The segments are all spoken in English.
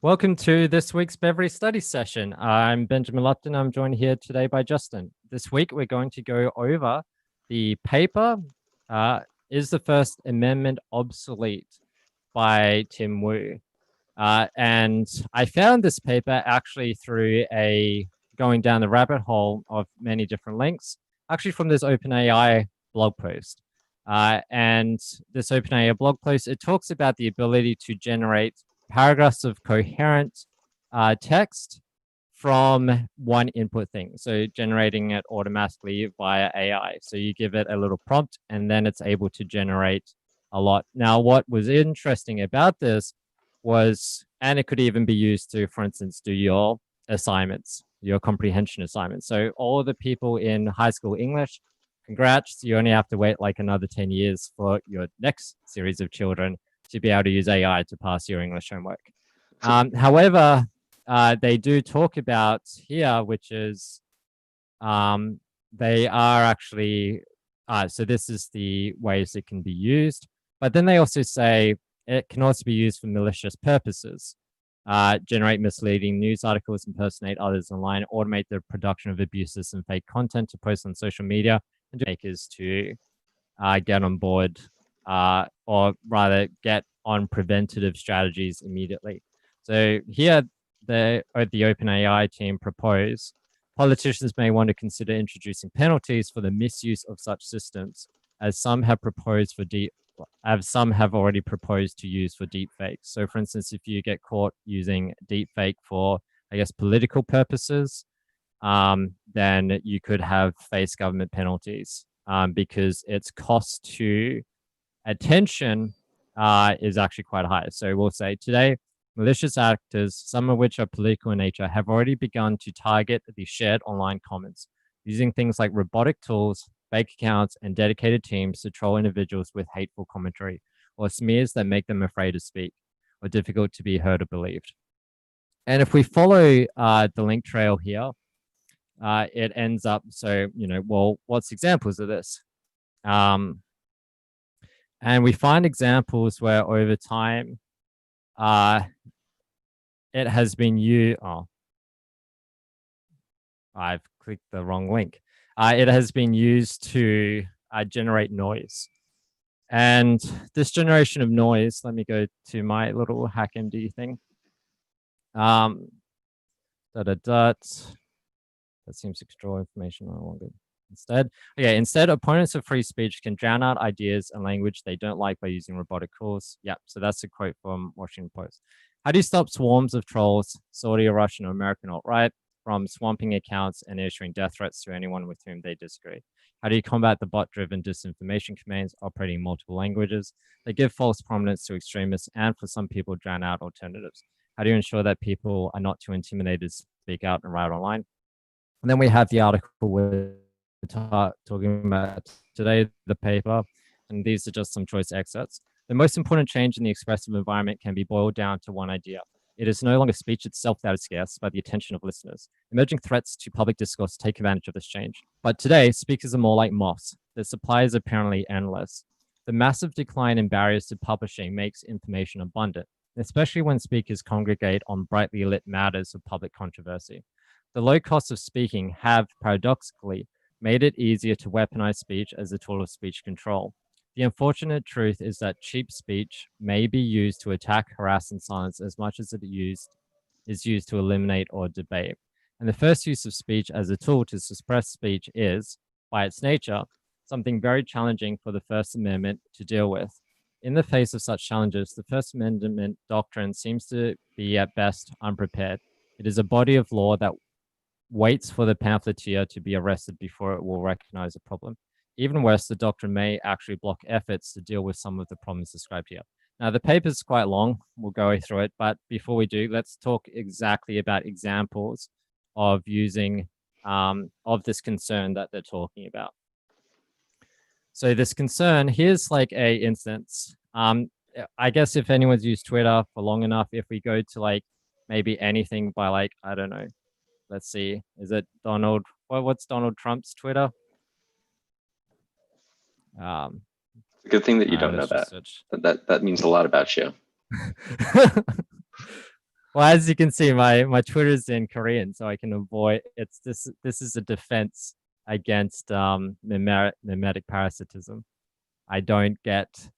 Welcome to this week's Beverly Study Session. I'm Benjamin Lupton. I'm joined here today by Justin. This week, we're going to go over the paper, Is the First Amendment Obsolete by Tim Wu. And I found this paper actually through going down the rabbit hole of many different links, actually from this OpenAI blog post. And this OpenAI blog post, it talks about the ability to generate paragraphs of coherent text from one input thing. So generating it automatically via AI. So you give it a little prompt and then it's able to generate a lot. Now, what was interesting about this was, and it could even be used to, for instance, do your assignments, your comprehension assignments. So all the people in high school English, congrats, you only have to wait like another 10 years for your next series of children to be able to use AI to pass your English homework. However, they do talk about here, which is they are actually, so this is the ways it can be used, but then they also say it can also be used for malicious purposes. Generate misleading news articles, impersonate others online, automate the production of abuses and fake content to post on social media, and makers to get on board, or rather get on preventative strategies immediately. So here, the OpenAI team propose politicians may want to consider introducing penalties for the misuse of such systems, as some have already proposed to use for deepfakes. So, for instance, if you get caught using deepfake for, I guess, political purposes, then you could face government penalties because its cost to attention is actually quite high. So we'll say today, malicious actors, some of which are political in nature, have already begun to target the shared online comments using things like robotic tools, fake accounts, and dedicated teams to troll individuals with hateful commentary or smears that make them afraid to speak or difficult to be heard or believed. And if we follow the link trail here, it ends up, so, well, what's examples of this? And we find examples where over time, it has been used. Oh, I've clicked the wrong link. It has been used to generate noise. And this generation of noise, let me go to my little HackMD thing. That seems to control information no longer. Instead, opponents of free speech can drown out ideas and language they don't like by using robotic tools. Yeah, so that's a quote from Washington Post. How do you stop swarms of trolls, Saudi or Russian or American alt-right, from swamping accounts and issuing death threats to anyone with whom they disagree? How do you combat the bot-driven disinformation campaigns operating in multiple languages? They give false prominence to extremists and, for some people, drown out alternatives. How do you ensure that people are not too intimidated to speak out and write online? And then we have the article we're talking about today, the paper, and these are just some choice excerpts. The most important change in the expressive environment can be boiled down to one idea. It is no longer speech itself that is scarce, but the attention of listeners. Emerging threats to public discourse take advantage of this change. But today, speakers are more like moths. Their supply is apparently endless. The massive decline in barriers to publishing makes information abundant, especially when speakers congregate on brightly lit matters of public controversy. The low costs of speaking have, paradoxically, made it easier to weaponize speech as a tool of speech control. The unfortunate truth is that cheap speech may be used to attack, harass, and silence as much as it is used to eliminate or debate. And the first use of speech as a tool to suppress speech is, by its nature, something very challenging for the First Amendment to deal with. In the face of such challenges, the First Amendment doctrine seems to be at best unprepared. It is a body of law that waits for the pamphleteer to be arrested before it will recognize a problem. Even worse, the doctrine may actually block efforts to deal with some of the problems described here. Now, the paper is quite long. We'll go through it. But before we do, let's talk exactly about examples of using of this concern that they're talking about. So this concern, here's like a instance. I guess if anyone's used Twitter for long enough, if we go to like maybe anything by like, I don't know, let's see, is it Donald? What's Donald Trump's Twitter? It's a good thing that you don't know that. That means a lot about you. Well, as you can see, my Twitter's in Korean, so I can avoid. It's this is a defense against mimetic parasitism. I don't get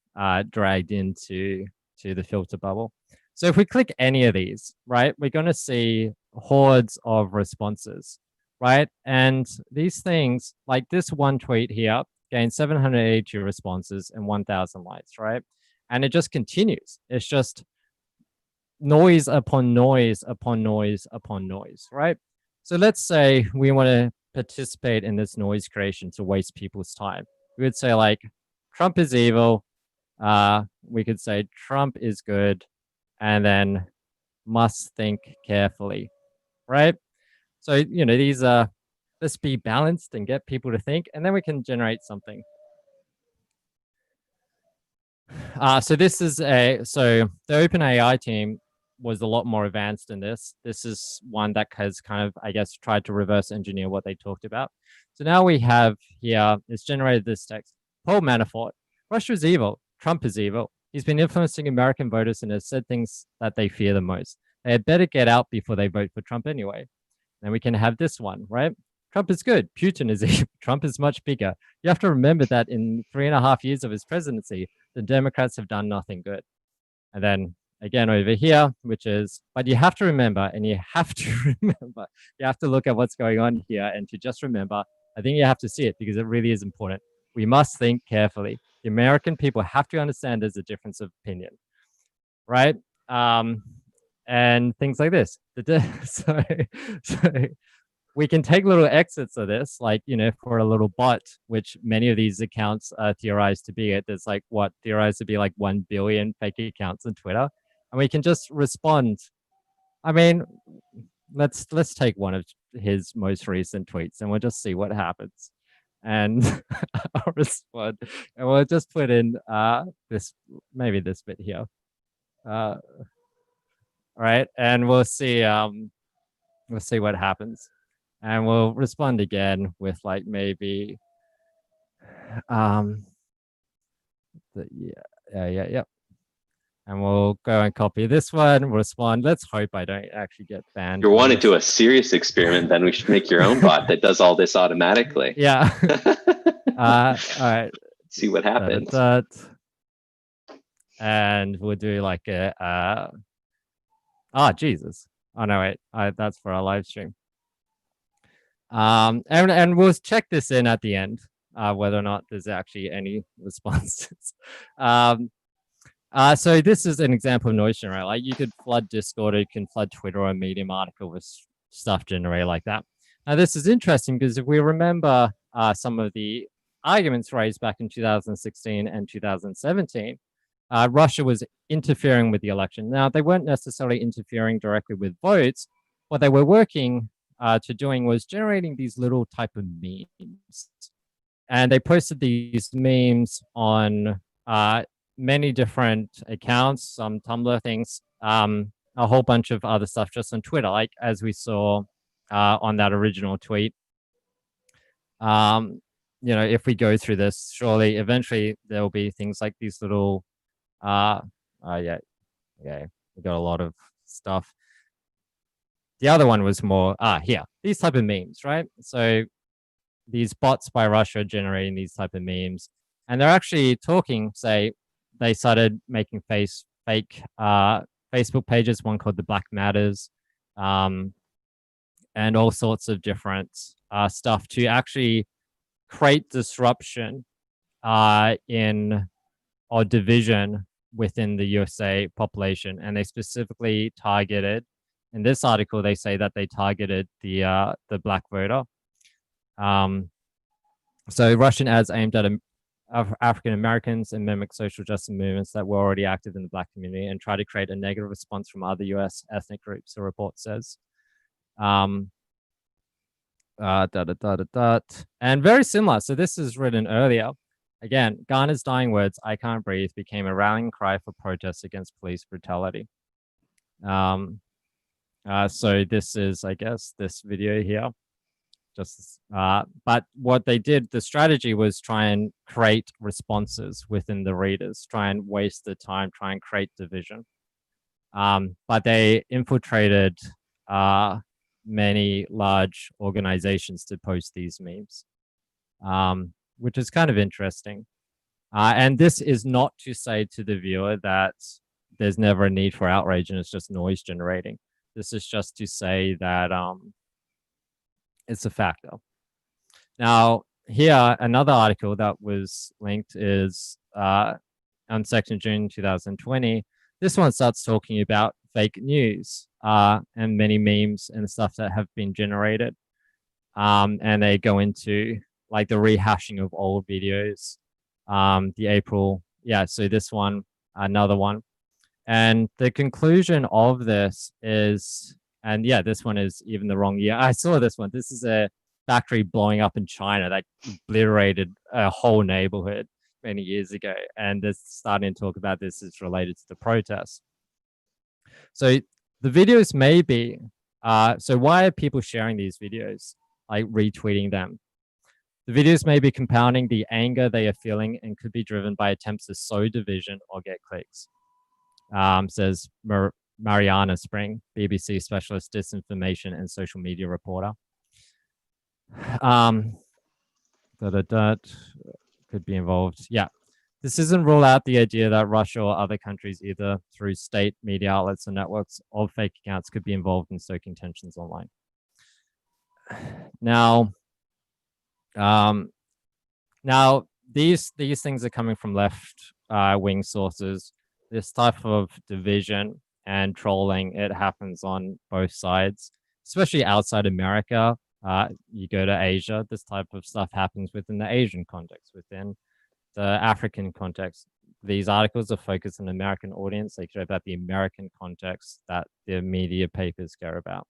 dragged into the filter bubble. So if we click any of these, right, we're going to see hordes of responses, right? And these things, like this one tweet here, gained 782 responses and 1,000 likes, right? And it just continues. It's just noise upon noise upon noise upon noise, right? So let's say we want to participate in this noise creation to waste people's time. We would say like Trump is evil. We could say Trump is good, and then must think carefully, right? So these are let's be balanced and get people to think, and then we can generate something. So this is so the OpenAI team was a lot more advanced in this. This is one that has kind of, I guess, tried to reverse engineer what they talked about. So now we have here, it's generated this text. Paul Manafort, Russia is evil. Trump is evil. He's been influencing American voters and has said things that they fear the most. They had better get out before they vote for Trump anyway. Then we can have this one, right? Trump is good. Putin is evil. Trump is much bigger. You have to remember that in 3.5 years of his presidency, the Democrats have done nothing good. And then again over here, which is, but you have to remember, and you have to remember, you have to look at what's going on here and to just remember, I think you have to see it because it really is important. We must think carefully. The American people have to understand there's a difference of opinion, right? And things like this. So we can take little exits of this, like, for a little bot, which many of these accounts are theorized to be. There's like theorized to be like 1 billion fake accounts on Twitter. And we can just respond. I mean, let's take one of his most recent tweets and we'll just see what happens. And I'll respond. And we'll just put in maybe this bit here. All right. And we'll see what happens. And we'll respond again with like maybe yeah. And we'll go and copy this one, respond. Let's hope I don't actually get banned. If you want to do a serious experiment, then we should make your own bot that does all this automatically. Yeah. All right. See what happens. And we'll do like a Jesus. Oh no, wait. That's for our live stream. And we'll check this in at the end, whether or not there's actually any responses. So this is an example of noise generator. Like you could flood Discord, or you can flood Twitter or a Medium article with stuff generated like that. Now this is interesting because if we remember some of the arguments raised back in 2016 and 2017, Russia was interfering with the election. Now they weren't necessarily interfering directly with votes. What they were working to doing was generating these little type of memes. And they posted these memes on many different accounts, some Tumblr things, a whole bunch of other stuff just on Twitter, like as we saw on that original tweet. If we go through this, surely eventually there will be things like these little, we got a lot of stuff. The other one was more, here, these type of memes, right? So these bots by Russia are generating these type of memes. And they're actually talking, say, they started making fake Facebook pages, one called the Black Matters, and all sorts of different stuff to actually create disruption or division within the USA population. And they specifically targeted, in this article, they say that they targeted the black voter. So Russian ads aimed at African Americans and mimic social justice movements that were already active in the black community and try to create a negative response from other US ethnic groups, the report says. And very similar. So this is written earlier. Again, Garner's dying words, "I can't breathe," became a rallying cry for protests against police brutality. So this is, I guess, this video here. But what they did, the strategy was try and create responses within the readers, try and waste the time, try and create division. But they infiltrated many large organizations to post these memes, which is kind of interesting. And this is not to say to the viewer that there's never a need for outrage and it's just noise generating. This is just to say that it's a factor. Now, here, another article that was linked is on Section June 2020. This one starts talking about fake news and many memes and stuff that have been generated. And they go into like the rehashing of old videos. The April, yeah, so this one, another one. And the conclusion of this is, and yeah, this one is even the wrong year. I saw this one. This is a factory blowing up in China that obliterated a whole neighborhood many years ago. And this starting to talk about this is related to the protests. So the videos may be, so why are people sharing these videos, like retweeting them? The videos may be compounding the anger they are feeling and could be driven by attempts to sow division or get clicks, says Mariana Spring, BBC specialist disinformation and social media reporter. Could be involved. Yeah. This doesn't rule out the idea that Russia or other countries, either through state media outlets or networks of fake accounts, could be involved in stoking tensions online. Now, these things are coming from left wing sources. This type of division and trolling, it happens on both sides, especially outside America. You go to Asia, this type of stuff happens within the Asian context, within the African context. These articles are focused on the American audience. They care about the American context that the media papers care about.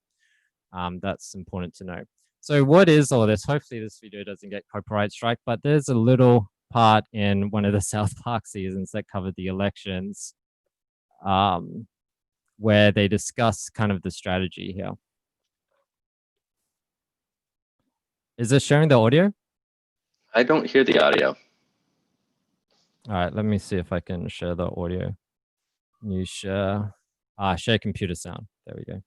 That's important to know. So what is all this? Hopefully this video doesn't get copyright strike, but there's a little part in one of the South Park seasons that covered the elections, where they discuss kind of the strategy here. Is this sharing the audio? I don't hear the audio. All right, let me see if I can share the audio. New share. Share computer sound. There we go.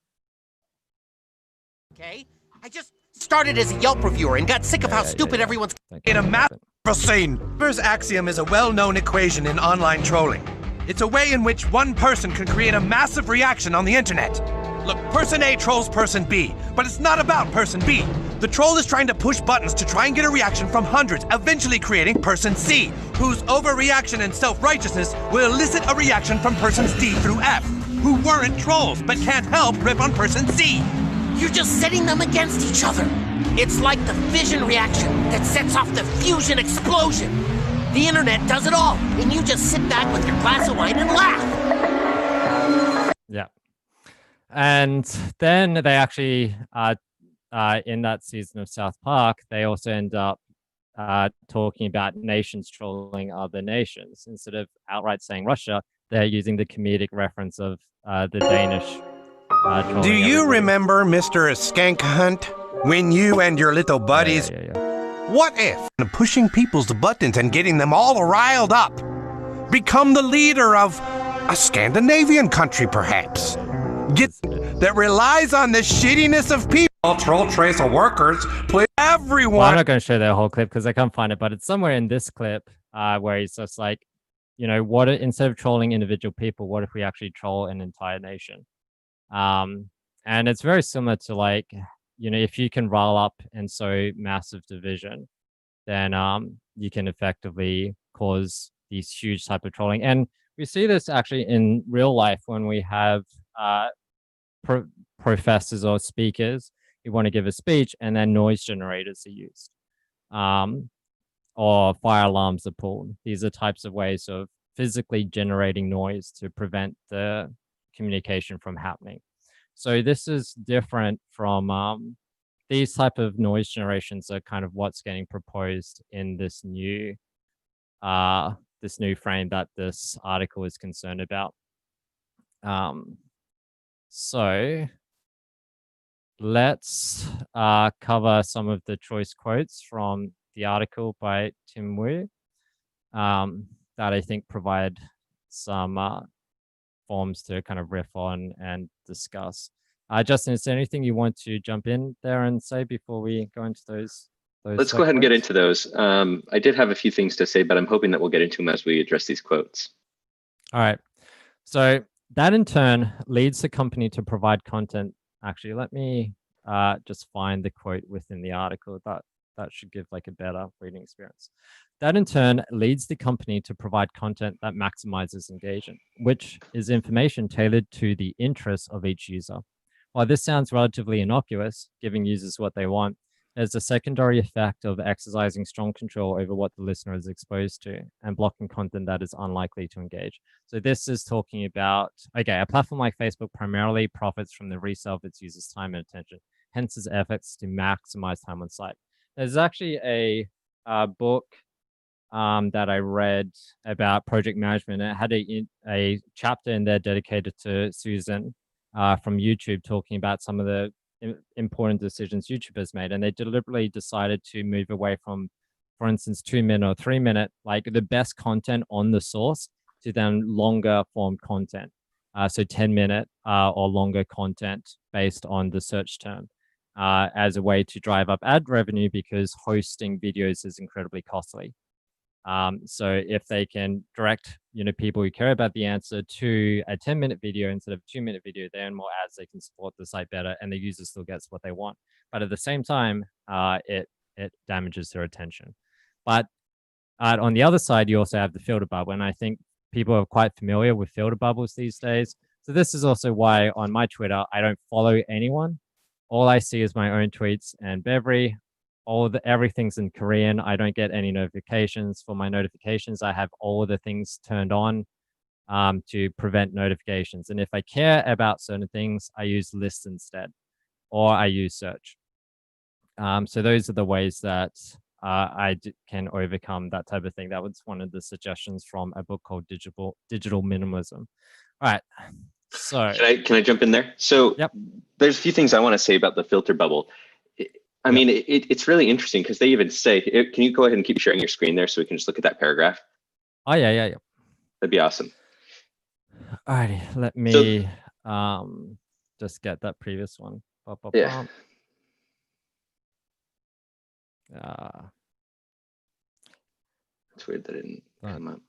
Okay, I just started as a Yelp reviewer and got sick of how stupid everyone's in a macro scene. First axiom is a well-known equation in online trolling. It's a way in which one person can create a massive reaction on the internet. Look, person A trolls person B, but it's not about person B. The troll is trying to push buttons to try and get a reaction from hundreds, eventually creating person C, whose overreaction and self-righteousness will elicit a reaction from persons D through F, who weren't trolls but can't help rip on person C. You're just setting them against each other. It's like the fission reaction that sets off the fusion explosion. The internet does it all, and you just sit back with your glass of wine and laugh. Yeah. And then they actually, in that season of South Park, they also end up talking about nations trolling other nations. Instead of outright saying Russia, they're using the comedic reference of the Danish. Do you remember Mr. Skank Hunt? When you and your little buddies... What if, pushing people's buttons and getting them all riled up, become the leader of a Scandinavian country, perhaps? That relies on the shittiness of people. Troll tracer workers, play everyone. Well, I'm not going to show the whole clip because I can't find it, but it's somewhere in this clip where he's just like, you know, what instead of trolling individual people, what if we actually troll an entire nation? And it's very similar to like, you know, if you can rile up and sow massive division, then you can effectively cause these huge type of trolling. And we see this actually in real life when we have professors or speakers who want to give a speech and then noise generators are used, or fire alarms are pulled. These are types of ways of physically generating noise to prevent the communication from happening. So this is different from these type of noise generations are kind of what's getting proposed in this new frame that this article is concerned about. So let's cover some of the choice quotes from the article by Tim Wu that I think provide some forms to kind of riff on and discuss. Justin, is there anything you want to jump in there and say before we go into those? Let's go ahead and get into those. I did have a few things to say, but I'm hoping that we'll get into them as we address these quotes. All right. So that in turn leads the company to provide content. Actually, let me just find the quote within the article. That should give like a better reading experience. That in turn leads the company to provide content that maximizes engagement, which is information tailored to the interests of each user. While this sounds relatively innocuous, giving users what they want, there's a secondary effect of exercising strong control over what the listener is exposed to and blocking content that is unlikely to engage. So this is talking about, okay, a platform like Facebook primarily profits from the resale of its users' time and attention, hence its efforts to maximize time on site. There's actually a book that I read about project management. It had a chapter in there dedicated to Susan from YouTube, talking about some of the important decisions YouTube has made, and they deliberately decided to move away from, for instance, 2-minute or 3-minute, like the best content on the source, to then longer form content. So 10-minute or longer content based on the search term as a way to drive up ad revenue, because hosting videos is incredibly costly. So if they can direct, people who care about the answer to a 10-minute video instead of a 2-minute video, they earn more ads, they can support the site better, and the user still gets what they want. But at the same time, it damages their attention. But on the other side, you also have the filter bubble, and I think people are quite familiar with filter bubbles these days. So this is also why on my Twitter, I don't follow anyone. All I see is my own tweets and Beverly. Everything's in Korean. I don't get any notifications. For my notifications, I have all the things turned on to prevent notifications. And if I care about certain things, I use lists instead, or I use search. So those are the ways that I can overcome that type of thing. That was one of the suggestions from a book called Digital Minimalism. All right. So can I jump in there? So yep. There's a few things I want to say about the filter bubble. I mean, it's really interesting because they even say, can you go ahead and keep sharing your screen there so we can just look at that paragraph? Oh, yeah. That'd be awesome. All righty, let me just get that previous one. Yeah. It's weird that it didn't come up.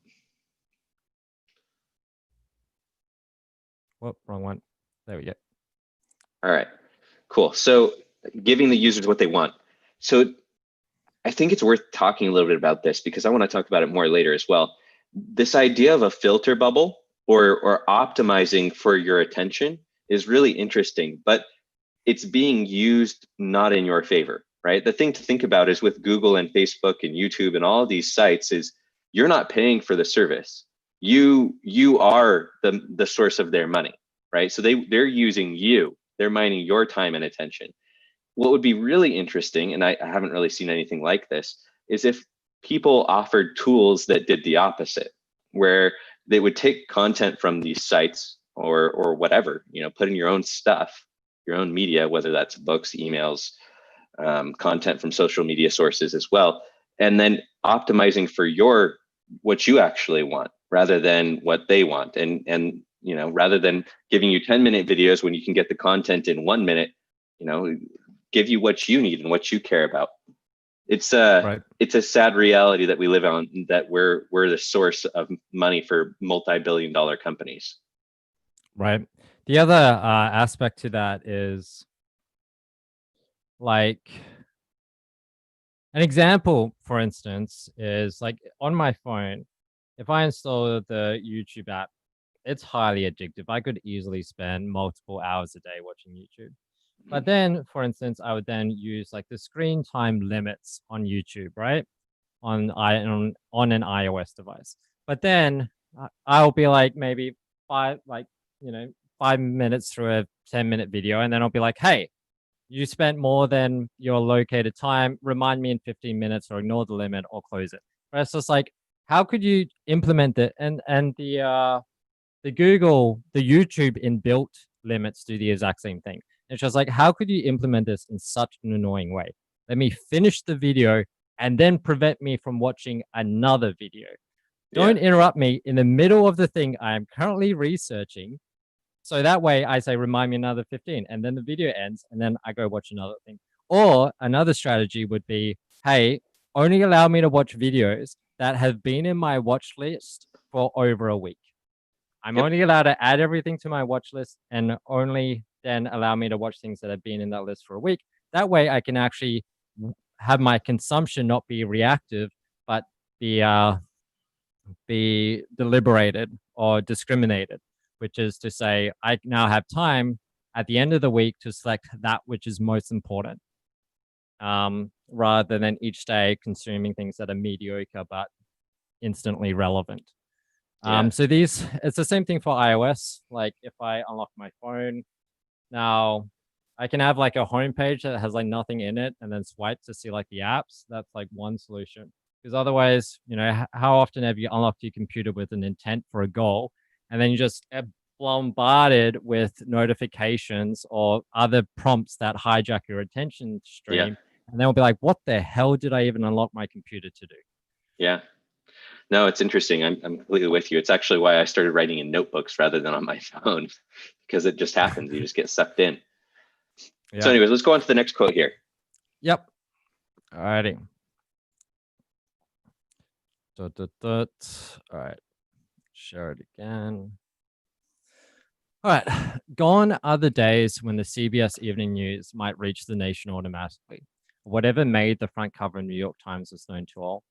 Whoop, wrong one. There we go. All right, cool. So giving the users what they want. So I think it's worth talking a little bit about this because I want to talk about it more later as well. This idea of a filter bubble or optimizing for your attention is really interesting, but it's being used not in your favor, right? The thing to think about is with Google and Facebook and YouTube and all of these sites is you're not paying for the service. You are the source of their money, right? So they're using you. They're mining your time and attention. What would be really interesting, and I haven't really seen anything like this, is if people offered tools that did the opposite, where they would take content from these sites or whatever, put in your own stuff, your own media, whether that's books, emails, content from social media sources as well, and then optimizing for what you actually want rather than what they want. And rather than giving you 10-minute videos when you can get the content in 1 minute, give you what you need and what you care about. It's a sad reality that we live on, that we're the source of money for multi-billion-dollar companies. Right. The other aspect to that is like an example, for instance, is like on my phone, if I install the YouTube app, it's highly addictive. I could easily spend multiple hours a day watching YouTube. But then, for instance, I would then use like the screen time limits on YouTube, right? On an iOS device. But then I'll be like maybe 5 minutes through a 10-minute video, and then I'll be like, hey, you spent more than your located time. Remind me in 15 minutes, or ignore the limit, or close it. But it's just like, how could you implement it? And the Google, the YouTube inbuilt limits do the exact same thing. It's just like, how could you implement this in such an annoying way? Let me finish the video and then prevent me from watching another video. Don't interrupt me in the middle of the thing I am currently researching. So that way I say, remind me another 15, and then the video ends, and then I go watch another thing. Or another strategy would be, hey, only allow me to watch videos that have been in my watch list for over a week. I'm only allowed to add everything to my watch list and only then allow me to watch things that have been in that list for a week. That way I can actually have my consumption not be reactive, but be deliberated or discriminated, which is to say I now have time at the end of the week to select that which is most important, rather than each day consuming things that are mediocre but instantly relevant. So it's the same thing for iOS. Like if I unlock my phone now, I can have like a home page that has like nothing in it and then swipe to see like the apps. That's like one solution. Because otherwise, how often have you unlocked your computer with an intent for a goal and then you just get bombarded with notifications or other prompts that hijack your attention stream? And then we'll be like, what the hell did I even unlock my computer to do? Yeah. No, it's interesting. I'm completely with you. It's actually why I started writing in notebooks rather than on my phone, because it just happens. You just get sucked in. Yeah. So anyways, let's go on to the next quote here. Yep. All righty. All right. Share it again. All right. Gone are the days when the CBS Evening News might reach the nation automatically. Whatever made the front cover of New York Times was known to all.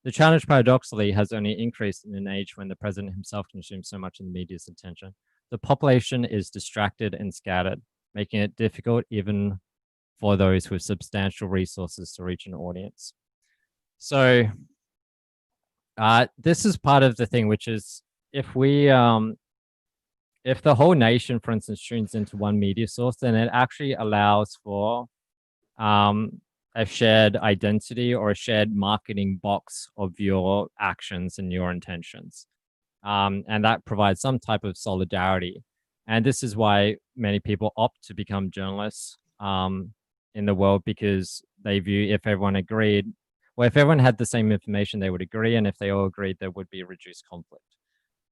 The challenge, paradoxically, has only increased in an age when the president himself consumes so much of the media's attention. The population is distracted and scattered, making it difficult even for those with substantial resources to reach an audience. So this is part of the thing, which is if we, if the whole nation, for instance, tunes into one media source, then it actually allows for a shared identity or a shared marketing box of your actions and your intentions. And that provides some type of solidarity. And this is why many people opt to become journalists in the world, because they view if everyone agreed, well, if everyone had the same information, they would agree. And if they all agreed, there would be reduced conflict.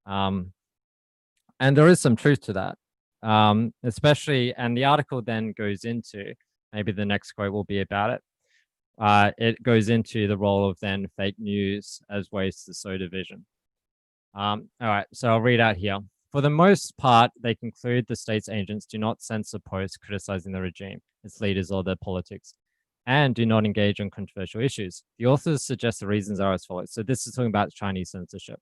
And there is some truth to that, especially, and the article then goes into, maybe the next quote will be about it. It goes into the role of then fake news as ways to sow division. All right, so I'll read out here. For the most part, they conclude the state's agents do not censor posts criticizing the regime, its leaders, or their politics, and do not engage on controversial issues. The authors suggest the reasons are as follows. So this is talking about Chinese censorship.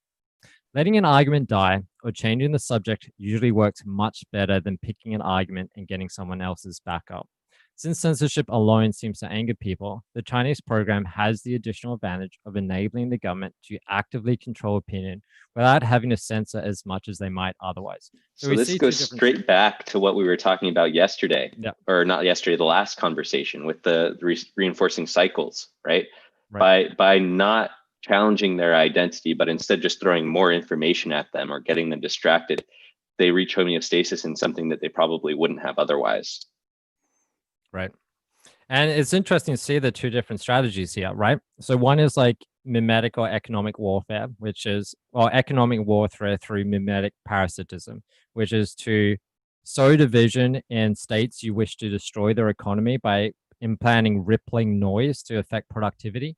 Letting an argument die or changing the subject usually works much better than picking an argument and getting someone else's back up. Since censorship alone seems to anger people, the Chinese program has the additional advantage of enabling the government to actively control opinion without having to censor as much as they might otherwise. So this goes straight back to what we were talking about yesterday, or not yesterday, the last conversation with the reinforcing cycles, right? By not challenging their identity, but instead just throwing more information at them or getting them distracted, they reach homeostasis in something that they probably wouldn't have otherwise. Right. And it's interesting to see the two different strategies here, right? So one is like mimetic or economic warfare, which is, or economic warfare through mimetic parasitism, which is to sow division in states you wish to destroy their economy by implanting rippling noise to affect productivity,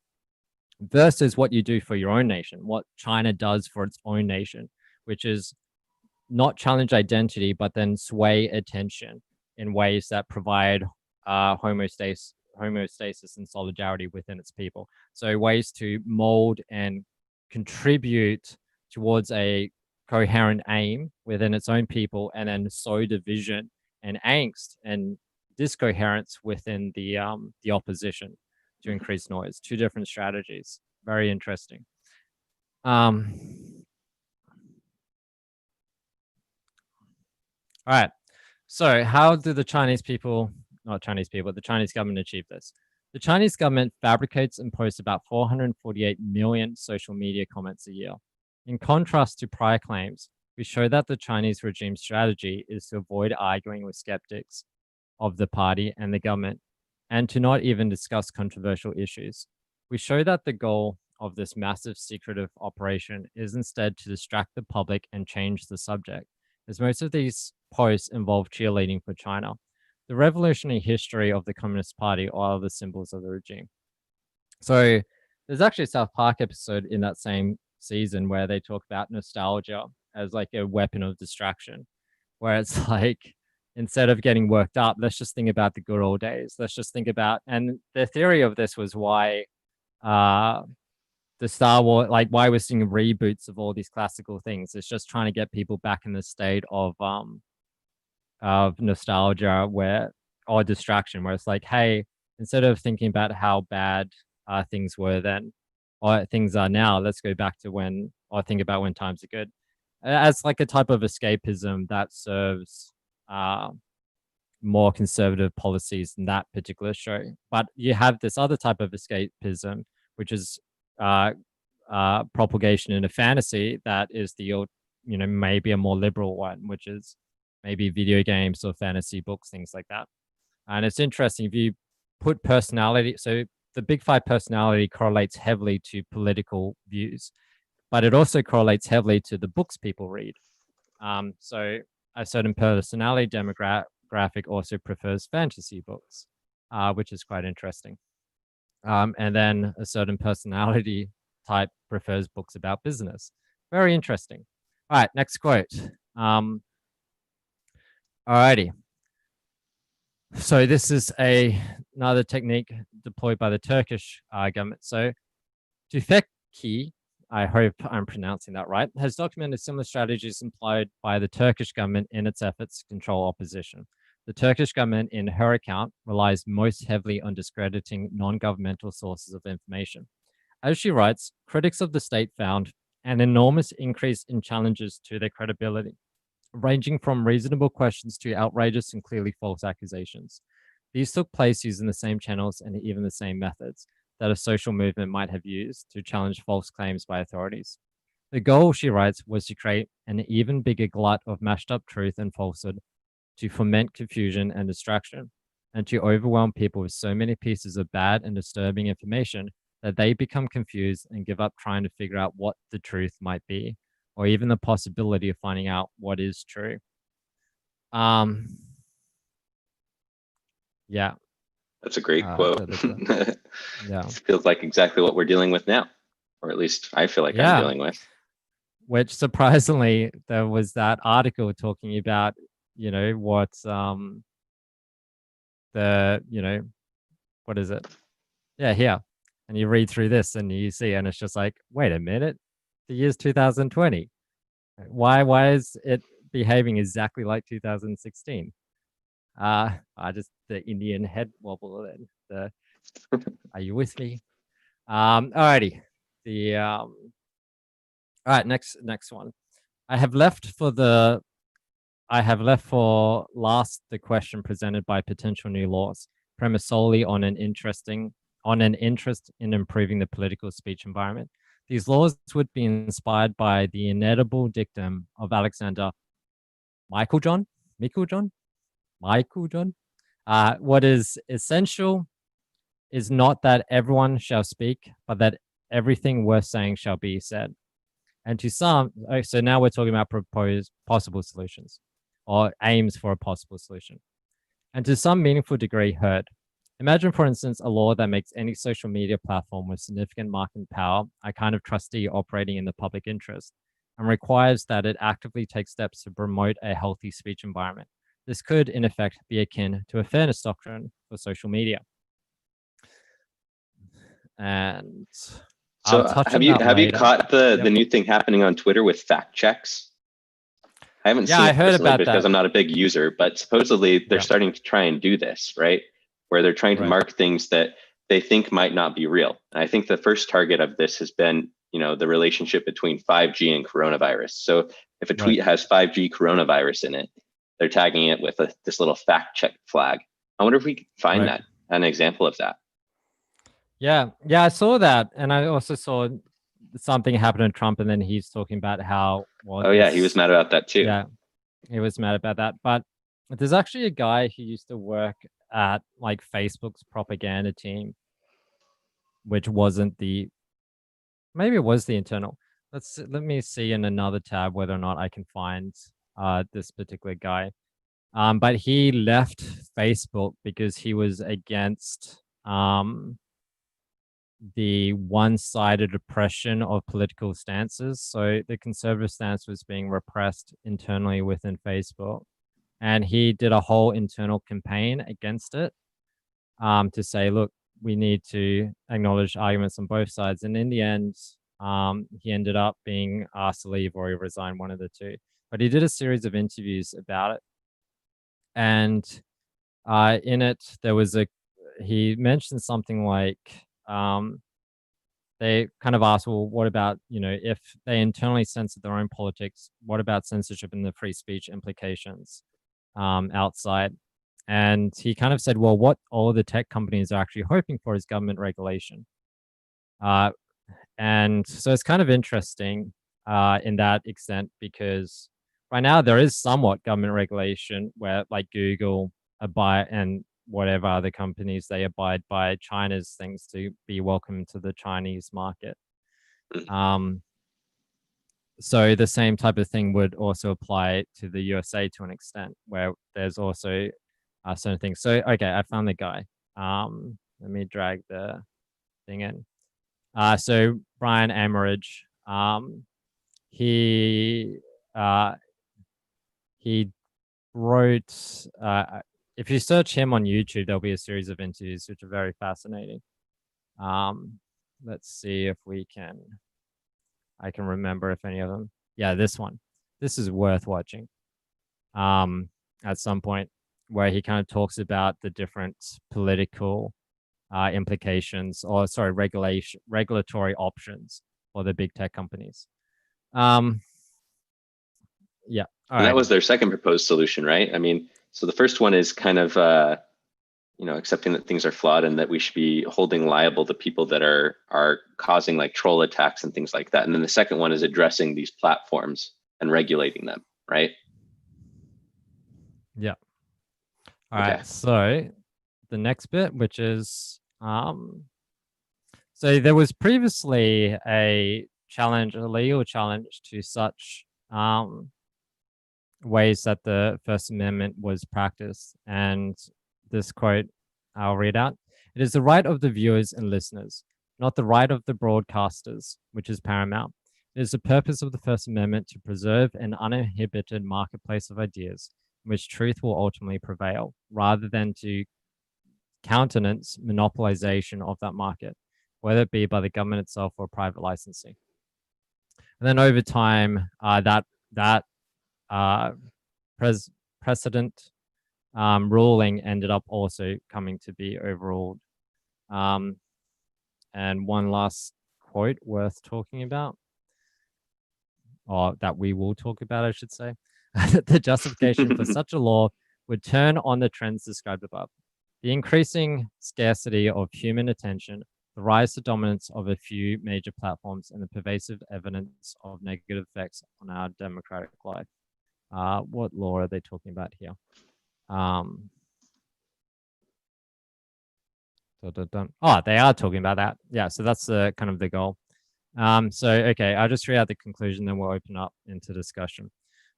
versus what you do for your own nation, what China does for its own nation, which is not challenge identity, but then sway attention in ways that provide homeostasis and solidarity within its people. So ways to mold and contribute towards a coherent aim within its own people, and then sow division and angst and discoherence within the opposition to increase noise. Two different strategies. Very interesting. All right. So how do the Chinese government achieve this? The Chinese government fabricates and posts about 448 million social media comments a year. In contrast to prior claims, we show that the Chinese regime strategy is to avoid arguing with skeptics of the party and the government, and to not even discuss controversial issues. We show that the goal of this massive secretive operation is instead to distract the public and change the subject, as most of these posts involve cheerleading for China, the revolutionary history of the Communist Party, or other symbols of the regime. So there's actually a South Park episode in that same season where they talk about nostalgia as like a weapon of distraction, where it's like, instead of getting worked up, let's just think about the good old days. Let's just think about, and the theory of this was why the Star Wars, like why we're seeing reboots of all these classical things. It's just trying to get people back in the state of nostalgia or distraction, where it's like, hey, instead of thinking about how bad things were then or things are now, let's go back to when, or think about when times are good, as like a type of escapism that serves more conservative policies than that particular show. But you have this other type of escapism, which is propagation in a fantasy that is the, maybe a more liberal one, which is maybe video games or fantasy books, things like that. And it's interesting if you put personality. So the Big Five personality correlates heavily to political views, but it also correlates heavily to the books people read. So a certain personality demographic also prefers fantasy books, which is quite interesting. And then a certain personality type prefers books about business. Very interesting. All right, next quote. Alrighty. So this is another technique deployed by the Turkish government. So Tüfekçi, I hope I'm pronouncing that right, has documented similar strategies employed by the Turkish government in its efforts to control opposition. The Turkish government, in her account, relies most heavily on discrediting non-governmental sources of information. As she writes, critics of the state found an enormous increase in challenges to their credibility, ranging from reasonable questions to outrageous and clearly false accusations. These took place using the same channels and even the same methods that a social movement might have used to challenge false claims by authorities. The goal, she writes, was to create an even bigger glut of mashed up truth and falsehood, to foment confusion and distraction, and to overwhelm people with so many pieces of bad and disturbing information that they become confused and give up trying to figure out what the truth might be, or even the possibility of finding out what is true. Yeah. That's a great quote. Yeah. Feels like exactly what we're dealing with now, or at least I feel like I'm dealing with. Which surprisingly, there was that article talking about, what what is it? Yeah, here. And you read through this and you see, and it's just like, wait a minute, the year's 2020. Why is it behaving exactly like 2016? I just the Indian head wobble then. Are you with me? Alrighty. All right, next one. I have left for last the question presented by potential new laws, premised solely on an interest in improving the political speech environment. These laws would be inspired by the inedible dictum of Alexander Michael John. What is essential is not that everyone shall speak, but that everything worth saying shall be said. And to some, so now we're talking about proposed possible solutions or aims for a possible solution. And to some meaningful degree heard. Imagine, for instance, a law that makes any social media platform with significant market power a kind of trustee operating in the public interest and requires that it actively take steps to promote a healthy speech environment. This could, in effect, be akin to a fairness doctrine for social media. And so have you caught the new thing happening on Twitter with fact checks? I haven't seen it personally because I'm not a big user, but supposedly they're starting to try and do this, right? Where they're trying to mark things that they think might not be real. And I think the first target of this has been, the relationship between 5G and coronavirus. So if a tweet has 5G coronavirus in it, they're tagging it with this little fact check flag. I wonder if we can find an example of that. Yeah, I saw that. And I also saw something happen to Trump, and then he's talking about how... he was mad about that too. Yeah, he was mad about that. But there's actually a guy who used to work at like Facebook's propaganda team, which wasn't the maybe it was the internal. Let me see in another tab whether or not I can find this particular guy. But he left Facebook because he was against the one-sided oppression of political stances. So the conservative stance was being repressed internally within Facebook, and he did a whole internal campaign against it, to say, look, we need to acknowledge arguments on both sides. And in the end, he ended up being asked to leave or he resigned, one of the two. But he did a series of interviews about it, and in it there was he mentioned something like, they kind of asked, well, what about, if they internally censor their own politics, what about censorship and the free speech implications outside? And he kind of said, well, what all the tech companies are actually hoping for is government regulation. And so it's kind of interesting in that extent, because right now there is somewhat government regulation where, like, Google and whatever other companies, they abide by China's things to be welcome to the Chinese market. So the same type of thing would also apply to the USA to an extent, where there's also certain things. So, okay, I found the guy. Let me drag the thing in. So Brian Amerage, he wrote, if you search him on YouTube, there'll be a series of interviews which are very fascinating. Let's see if I can remember if any of them. Yeah, this one. This is worth watching. At some point, where he kind of talks about the different political implications, or sorry, regulatory options for the big tech companies. Yeah. And that was their second proposed solution, right? I mean, so the first one is kind of, accepting that things are flawed and that we should be holding liable the people that are causing like troll attacks and things like that. And then the second one is addressing these platforms and regulating them, right? Yeah. All right. So the next bit, which is, so there was previously a legal challenge to such ways that the First Amendment was practiced. And this quote I'll read out. It is the right of the viewers and listeners, not the right of the broadcasters, which is paramount. It is the purpose of the First Amendment to preserve an uninhibited marketplace of ideas in which truth will ultimately prevail, rather than to countenance monopolization of that market, whether it be by the government itself or private licensing. And then over time, that precedent ruling ended up also coming to be overruled. And one last quote worth talking about, or that we will talk about, I should say. The justification for such a law would turn on the trends described above. The increasing scarcity of human attention, the rise to dominance of a few major platforms, and the pervasive evidence of negative effects on our democratic life. What law are they talking about here? Oh, they are talking about that. Yeah, so that's kind of the goal. So, okay, I'll just read out the conclusion, then we'll open up into discussion.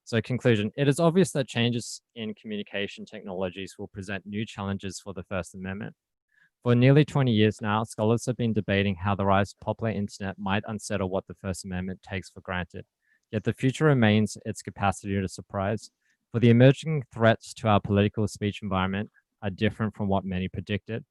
So, conclusion. It is obvious that changes in communication technologies will present new challenges for the First Amendment. For nearly 20 years now, scholars have been debating how the rise of popular internet might unsettle what the First Amendment takes for granted. Yet the future remains its capacity to surprise. For the emerging threats to our political speech environment are different from what many predicted.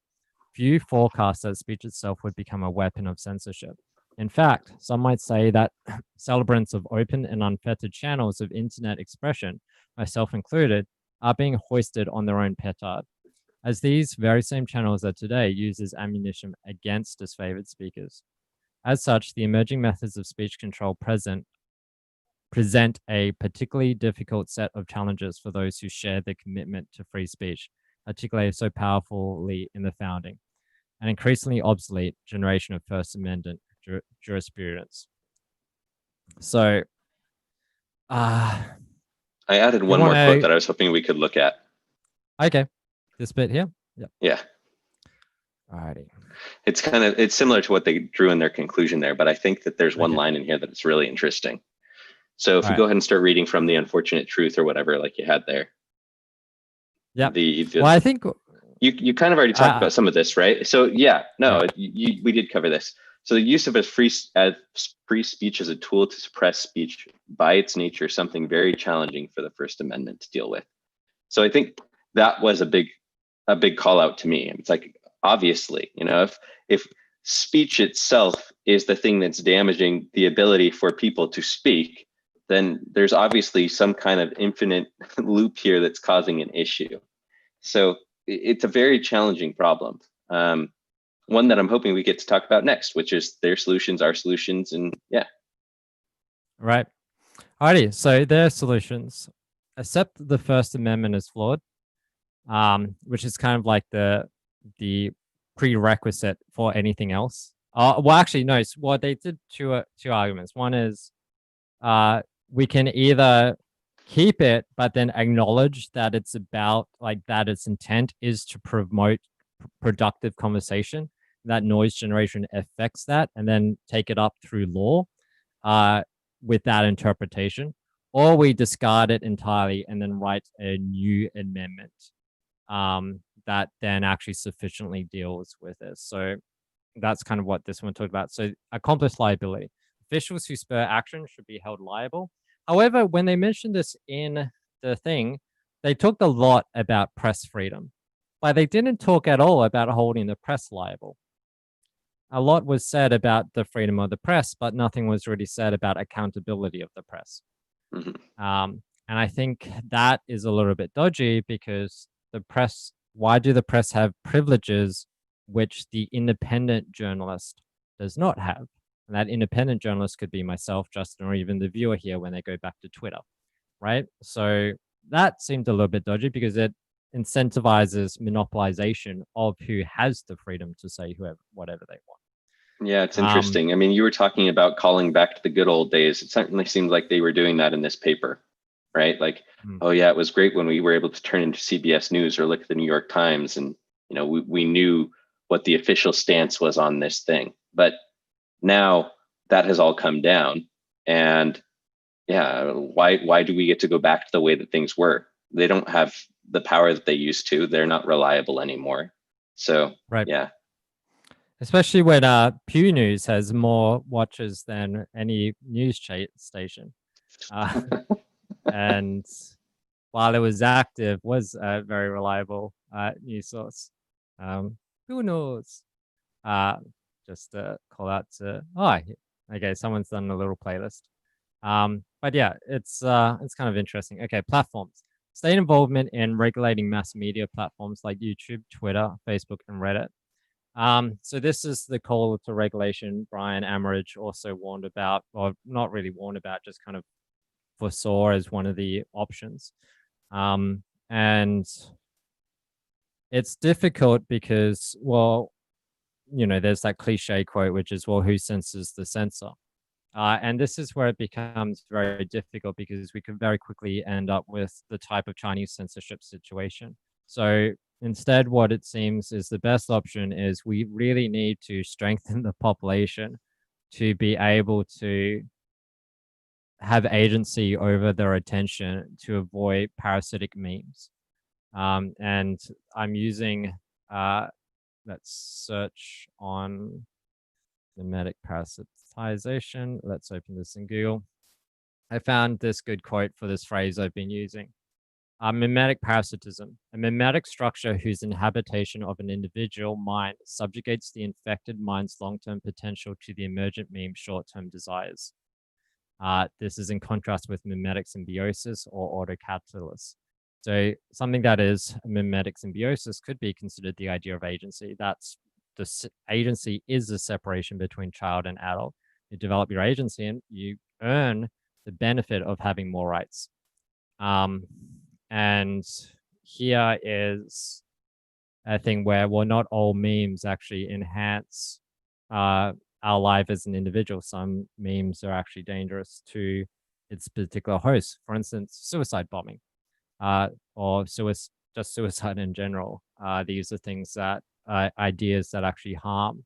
Few forecast that speech itself would become a weapon of censorship. In fact, some might say that celebrants of open and unfettered channels of internet expression, myself included, are being hoisted on their own petard, as these very same channels are today used as ammunition against disfavored speakers. As such, the emerging methods of speech control present a particularly difficult set of challenges for those who share the commitment to free speech, articulated so powerfully in the founding, an increasingly obsolete generation of First Amendment jurisprudence. So, I added one more quote that I was hoping we could look at. Okay, this bit here. Yeah. Alrighty. It's similar to what they drew in their conclusion there, but I think that there's one Okay. line in here that's really interesting. So if All we right. go ahead and start reading from the unfortunate truth or whatever, like you had there. Yep. The Well, I think you kind of already talked about some of this, right? So yeah, no, yeah. we did cover this. So the use of free speech as a tool to suppress speech by its nature, something very challenging for the First Amendment to deal with. So I think that was a big call out to me. It's like, obviously, you know, if speech itself is the thing that's damaging the ability for people to speak, then there's obviously some kind of infinite loop here that's causing an issue. So it's a very challenging problem. One that I'm hoping we get to talk about next, which is their solutions, our solutions, and yeah. Right. Alrighty. So their solutions. Accept the First Amendment is flawed, which is kind of like the prerequisite for anything else. Well, actually, no. Well, they did two arguments. One is we can either keep it, but then acknowledge that it's about like that its intent is to promote productive conversation. That noise generation affects that, and then take it up through law with that interpretation, or we discard it entirely and then write a new amendment that then actually sufficiently deals with this. So that's kind of what this one talked about. So accomplice liability. Officials who spur action should be held liable. However, when they mentioned this in the thing, they talked a lot about press freedom, but they didn't talk at all about holding the press liable. A lot was said about the freedom of the press, but nothing was really said about accountability of the press. And I think that is a little bit dodgy because the press, why do the press have privileges which the independent journalist does not have? And that independent journalist could be myself, Justin, or even the viewer here when they go back to Twitter, right? So that seemed a little bit dodgy because it incentivizes monopolization of who has the freedom to say whatever they want. Yeah, it's interesting. I mean, you were talking about calling back to the good old days. It certainly seemed like they were doing that in this paper, right? Like, oh yeah, it was great when we were able to turn into CBS News or look at the New York Times, and you know, we knew what the official stance was on this thing. But now that has all come down, and yeah, why do we get to go back to the way that things were? They don't have the power that they used to. They're not reliable anymore. So right. Yeah. Especially when Pew News has more watchers than any news station. And while it was active, was a very reliable news source. Who knows? Just to call out to, okay, someone's done a little playlist. But yeah, it's kind of interesting. Okay, platforms. State involvement in regulating mass media platforms like YouTube, Twitter, Facebook, and Reddit. So this is the call to regulation Brian Amerige also warned about, or not really warned about, just kind of foresaw as one of the options. And it's difficult because, well, you know, there's that cliche quote, which is, well, who censors the censor? And this is where it becomes very difficult because we could very quickly end up with the type of Chinese censorship situation. So instead, what it seems is the best option is we really need to strengthen the population to be able to have agency over their attention to avoid parasitic memes. And I'm using, let's search on mimetic parasitization. Let's open this in Google. I found this good quote for this phrase I've been using. Mimetic parasitism, a mimetic structure whose inhabitation of an individual mind subjugates the infected mind's long-term potential to the emergent meme's short-term desires. This is in contrast with mimetic symbiosis or autocatalysis. So something that is a mimetic symbiosis could be considered the idea of agency. That's the agency is the separation between child and adult. You develop your agency and you earn the benefit of having more rights. And here is a thing where, well, not all memes actually enhance our life as an individual. Some memes are actually dangerous to its particular host. For instance, suicide bombing, or just suicide in general. These are things that ideas that actually harm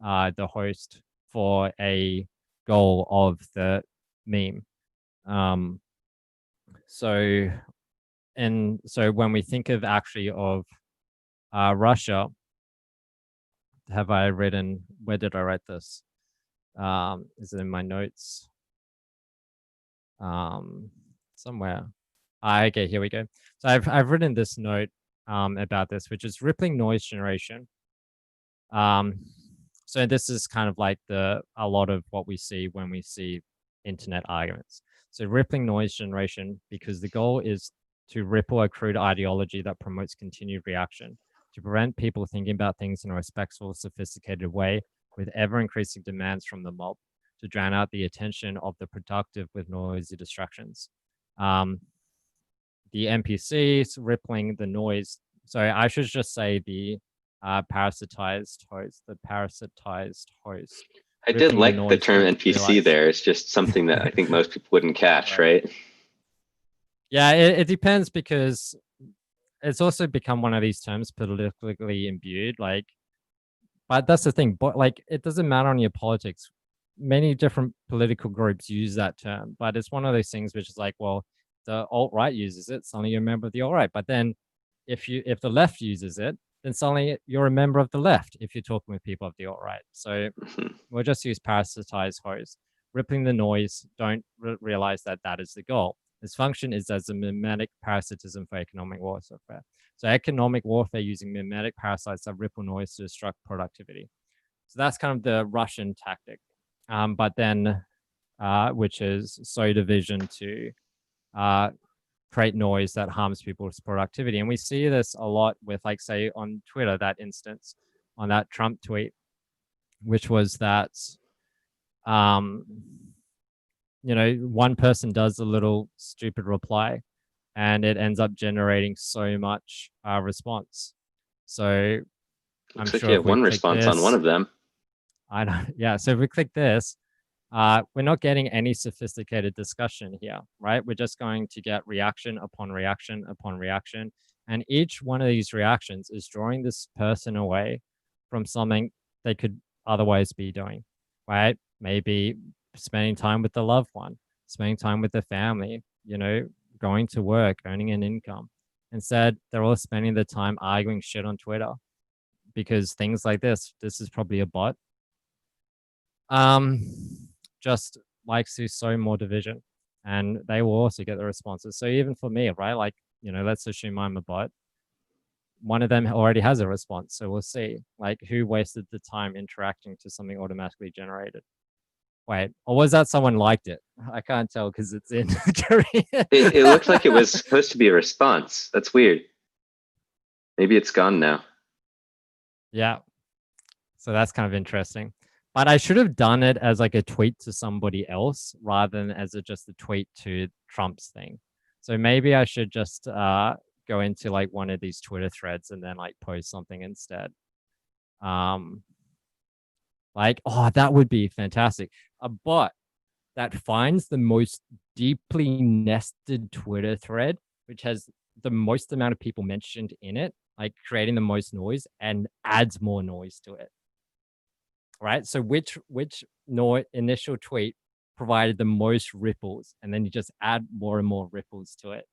the host for a goal of the meme. So when we think of actually of Russia, have I written, where did I write this? Is it in my notes? Somewhere. Okay, here we go. So I've written this note about this, which is rippling noise generation. So this is kind of like a lot of what we see when we see internet arguments. So rippling noise generation, because the goal is to ripple a crude ideology that promotes continued reaction, to prevent people thinking about things in a respectful, sophisticated way, with ever-increasing demands from the mob, to drown out the attention of the productive with noisy distractions. The NPCs rippling the noise. So I should just say the parasitized host, I did rippling like the noise, term don't NPC realize. there. It's just something that I think most people wouldn't catch, right? Yeah, it depends, because it's also become one of these terms politically imbued. Like, but that's the thing. But like, it doesn't matter on your politics. Many different political groups use that term, but it's one of those things which is like, well, the alt-right uses it, suddenly you're a member of the alt-right. But then if the left uses it, then suddenly you're a member of the left if you're talking with people of the alt-right. So we'll just use parasitized host. Rippling the noise, don't realize that that is the goal. Its function is as a mimetic parasitism for economic warfare. So economic warfare using mimetic parasites that ripple noise to destruct productivity. So that's kind of the Russian tactic. But then, which is sow division to create noise that harms people's productivity. And we see this a lot with, like, say, on Twitter, that instance on that Trump tweet, which was that, one person does a little stupid reply and it ends up generating so much response. So Looks I'm like sure you if have we one click response on this, one of them. I know. Yeah. So if we click this, we're not getting any sophisticated discussion here, right? We're just going to get reaction upon reaction upon reaction. And each one of these reactions is drawing this person away from something they could otherwise be doing, right? Maybe spending time with the loved one, spending time with the family, going to work, earning an income. Instead, they're all spending the time arguing shit on Twitter, because things like this is probably a bot. Just likes to sow more division, and they will also get the responses. So even for me, right? Like, let's assume I'm a bot. One of them already has a response. So we'll see, like, who wasted the time interacting to something automatically generated. Wait, or was that someone liked it? I can't tell because it's in Korean. It looked like it was supposed to be a response. That's weird. Maybe it's gone now. Yeah. So that's kind of interesting. But I should have done it as like a tweet to somebody else rather than as just a tweet to Trump's thing. So maybe I should just go into like one of these Twitter threads and then like post something instead. Like, oh, that would be fantastic. A bot that finds the most deeply nested Twitter thread, which has the most amount of people mentioned in it, like creating the most noise, and adds more noise to it. Right? So which initial tweet provided the most ripples, and then you just add more and more ripples to it,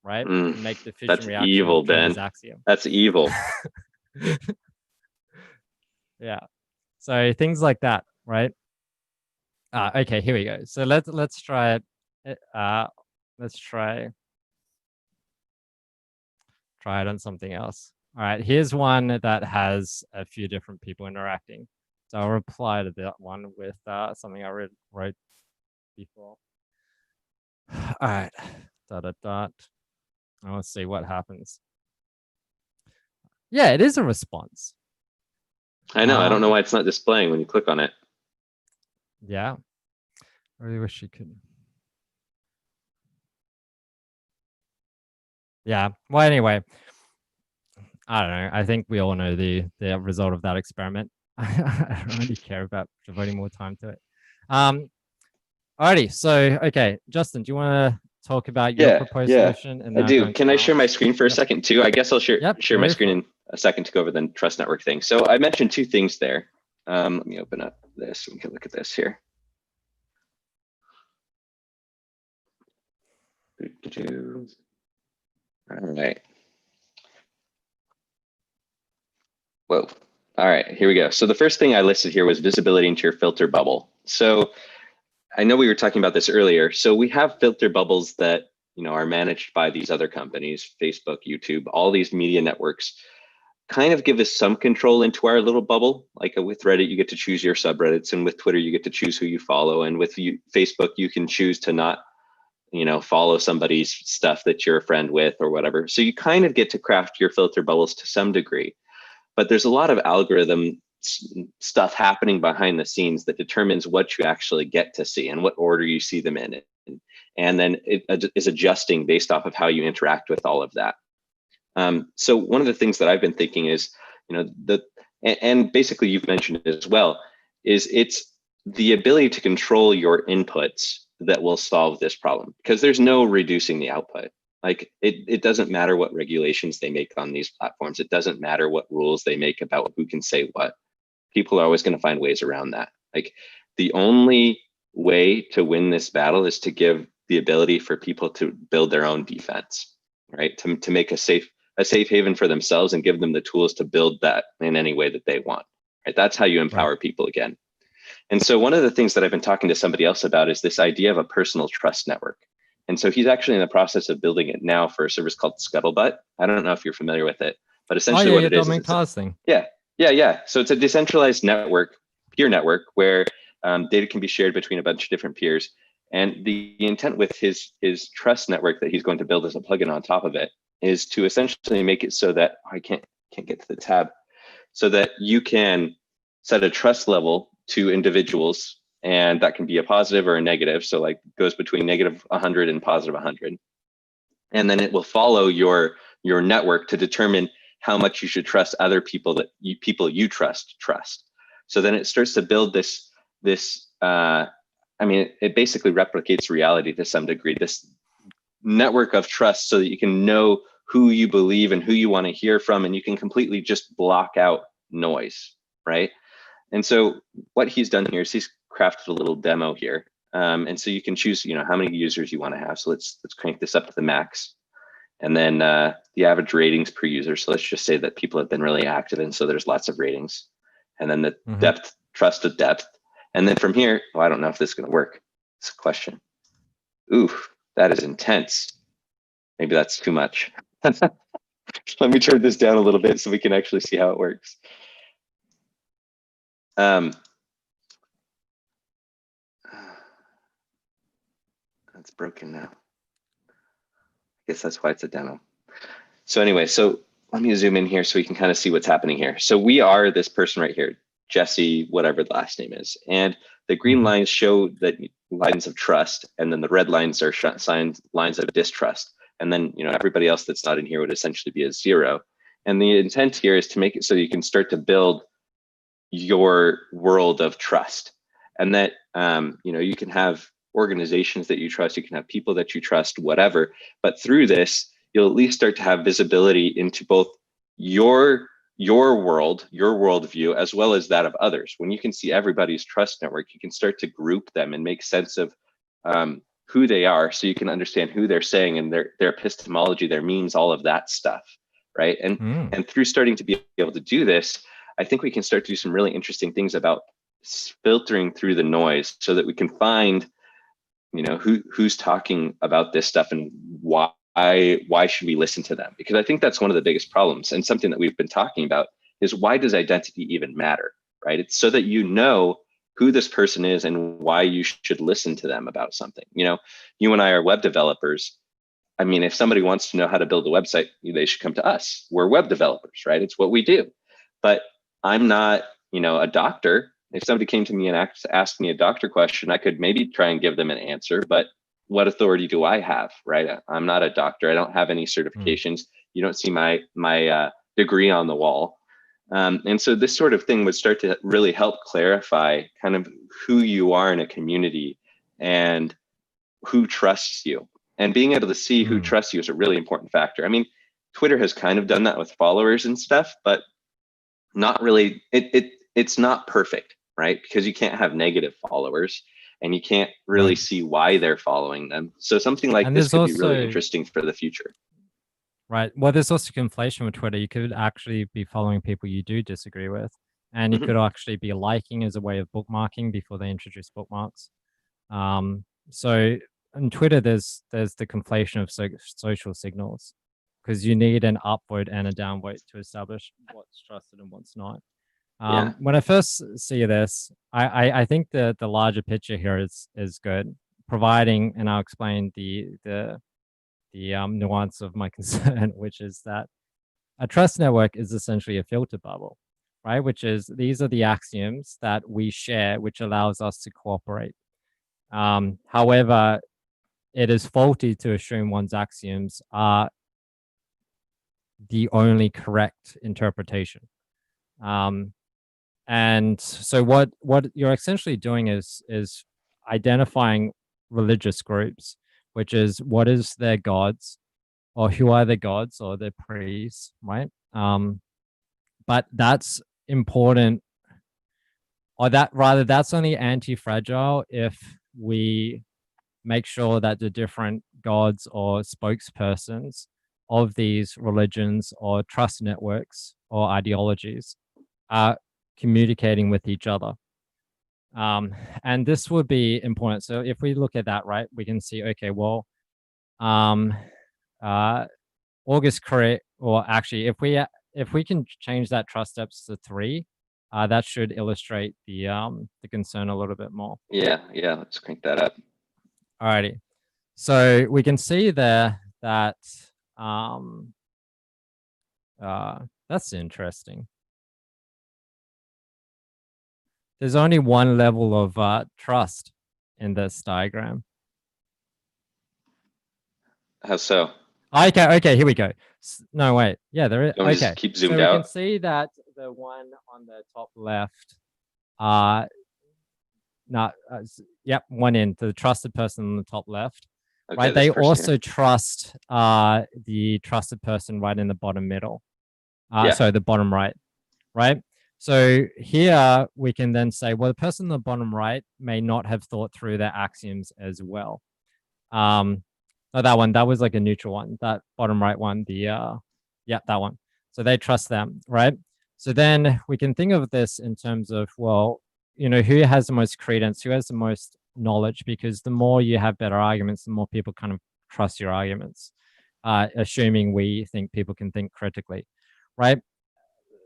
right? Make the fission That's reaction evil, of Ben. Jones axiom. That's evil. Yeah. So things like that, right? Okay, here we go. So let's try it. Let's try it on something else. All right, here's one that has a few different people interacting. So I'll reply to that one with something I wrote before. All right, Let's see what happens. Yeah, it is a response. I know. I don't know why it's not displaying when you click on it. Yeah, I really wish you could. Yeah. Well, anyway, I don't know. I think we all know the result of that experiment. I don't really care about devoting more time to it. Alrighty. So, okay, Justin, do you want to talk about your proposed solution? And I do. Can I share my screen for a second too? I guess I'll share my screen a second to go over the trust network thing. So I mentioned two things there. Let me open up this so we can look at this here. All right. Whoa. All right, here we go. So the first thing I listed here was visibility into your filter bubble. So I know we were talking about this earlier. So we have filter bubbles that are managed by these other companies, Facebook, YouTube, all these media networks kind of give us some control into our little bubble. Like with Reddit, you get to choose your subreddits, and with Twitter, you get to choose who you follow. And with Facebook, you can choose to not follow somebody's stuff that you're a friend with or whatever. So you kind of get to craft your filter bubbles to some degree. But there's a lot of algorithm stuff happening behind the scenes that determines what you actually get to see and what order you see them in. And then it is adjusting based off of how you interact with all of that. So one of the things that I've been thinking is, and basically you've mentioned it as well, is it's the ability to control your inputs that will solve this problem, because there's no reducing the output. Like it doesn't matter what regulations they make on these platforms. It doesn't matter what rules they make about who can say what. People are always going to find ways around that. Like the only way to win this battle is to give the ability for people to build their own defense, right? To make a safe haven for themselves and give them the tools to build that in any way that they want, right? That's how you empower people again. And so one of the things that I've been talking to somebody else about is this idea of a personal trust network. And so he's actually in the process of building it now for a service called Scuttlebutt. I don't know if you're familiar with it, but essentially what it is. Yeah. So it's a decentralized network, peer network, where data can be shared between a bunch of different peers. And the intent with his trust network that he's going to build as a plugin on top of it is to essentially make it so that I can't get to the tab, so that you can set a trust level to individuals, and that can be a positive or a negative. So like goes between negative 100 and positive 100. And then it will follow your network to determine how much you should trust other people that you trust. So then it starts to build this it basically replicates reality to some degree, this network of trust, so that you can know who you believe and who you want to hear from, and you can completely just block out noise, right? And so what he's done here is he's crafted a little demo here. And so you can choose, how many users you want to have. So let's crank this up to the max. And then the average ratings per user. So let's just say that people have been really active, and so there's lots of ratings. And then the depth, trust of depth. And then from here, I don't know if this is going to work. It's a question. Ooh, that is intense. Maybe that's too much. Let me turn this down a little bit so we can actually see how it works. That's broken now. I guess that's why it's a demo. So anyway, so let me zoom in here so we can kind of see what's happening here. So we are this person right here, Jesse, whatever the last name is. And the green lines show that lines of trust, and then the red lines are lines of distrust. And then, everybody else that's not in here would essentially be a 0. And the intent here is to make it so you can start to build your world of trust. And that, you can have organizations that you trust, you can have people that you trust, whatever. But through this, you'll at least start to have visibility into both your world, your worldview, as well as that of others. When you can see everybody's trust network, you can start to group them and make sense of who they are, so you can understand who they're saying and their epistemology, their memes, all of that stuff, right? And through starting to be able to do this, I think we can start to do some really interesting things about filtering through the noise, so that we can find, who's talking about this stuff and why should we listen to them? Because I think that's one of the biggest problems, and something that we've been talking about is, why does identity even matter, right? It's so that you know who this person is and why you should listen to them about something. You and I are web developers. I mean, if somebody wants to know how to build a website, they should come to us. We're web developers, right? It's what we do. But I'm not, a doctor. If somebody came to me and asked me a doctor question, I could maybe try and give them an answer, but what authority do I have, right? I'm not a doctor. I don't have any certifications. You don't see my degree on the wall. And so this sort of thing would start to really help clarify kind of who you are in a community and who trusts you. And being able to see who trusts you is a really important factor. I mean, Twitter has kind of done that with followers and stuff, but not really. It's not perfect, right? Because you can't have negative followers and you can't really Right. see why they're following them. So something like And this there's could be really also- interesting for the future. Right. Well, there's also conflation with Twitter. You could actually be following people you do disagree with, and you Mhm. could actually be liking as a way of bookmarking before they introduce bookmarks. So on Twitter, there's the conflation of social signals, because you need an upvote and a downvote to establish what's trusted and what's not. Yeah. When I first see this, I think the larger picture here is good, providing, and I'll explain the nuance of my concern, which is that a trust network is essentially a filter bubble, right? Which is, these are the axioms that we share, which allows us to cooperate. However, it is faulty to assume one's axioms are the only correct interpretation. And so what you're essentially doing is identifying religious groups, which is what is their gods, or who are the gods, or the priests, right? But that's important, or that's only anti-fragile if we make sure that the different gods or spokespersons of these religions or trust networks or ideologies are communicating with each other. And this would be important. So if we look at that, right, we can see, okay, well, August correct, or actually, if we can change that trust steps to 3, that should illustrate the concern a little bit more. Yeah. Let's crank that up. Alrighty. So we can see there that that's interesting. There's only one level of trust in this diagram. How so? Okay, here we go. No, wait. Yeah, there is. Don't we Okay, just keep zoomed so we can out? see that the one on the top left, yep, one in, the trusted person on the top left, Okay, right? this They person also here. trust the trusted person right in the bottom middle. Yeah. Sorry, the bottom right, right? So here we can then say, well, the person on the bottom right may not have thought through their axioms as well. Not that one. That was like a neutral one. That bottom right one, yeah, that one. So they trust them, right? So then we can think of this in terms of, well, who has the most credence, who has the most knowledge, because the more you have better arguments, the more people kind of trust your arguments, assuming we think people can think critically, right?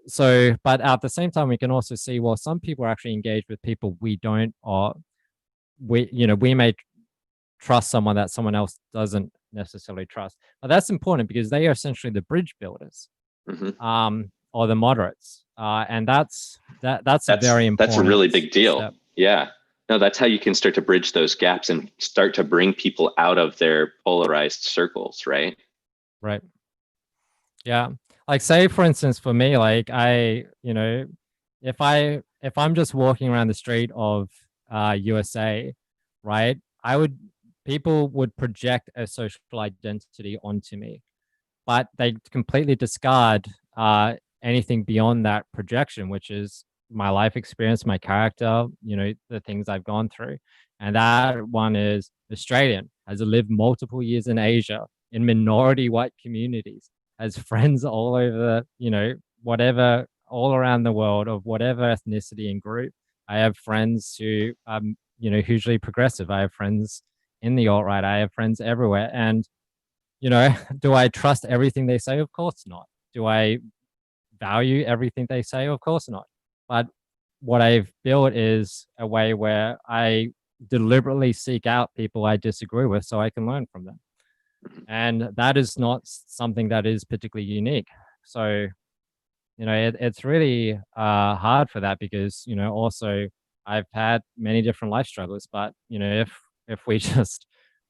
So, but at the same time, we can also see, well, some people are actually engaged with people we don't, or we may trust someone that someone else doesn't necessarily trust. But that's important because they are essentially the bridge builders, or the moderates, and that's a very important. That's a really big deal. Step. Yeah. No, that's how you can start to bridge those gaps and start to bring people out of their polarized circles, right? Right. Yeah. Like, say for instance, for me, like if I'm just walking around the street of USA, right, people would project a social identity onto me, but they completely discard anything beyond that projection, which is my life experience, my character, the things I've gone through. And that one is Australian, has lived multiple years in Asia in minority white communities, has friends all over, whatever, all around the world, of whatever ethnicity and group. I have friends who hugely progressive. I have friends in the alt-right. I have friends everywhere. And, do I trust everything they say? Of course not. Do I value everything they say? Of course not. But what I've built is a way where I deliberately seek out people I disagree with so I can learn from them. And that is not something that is particularly unique. So, it's really hard for that because, also I've had many different life struggles, but, if we just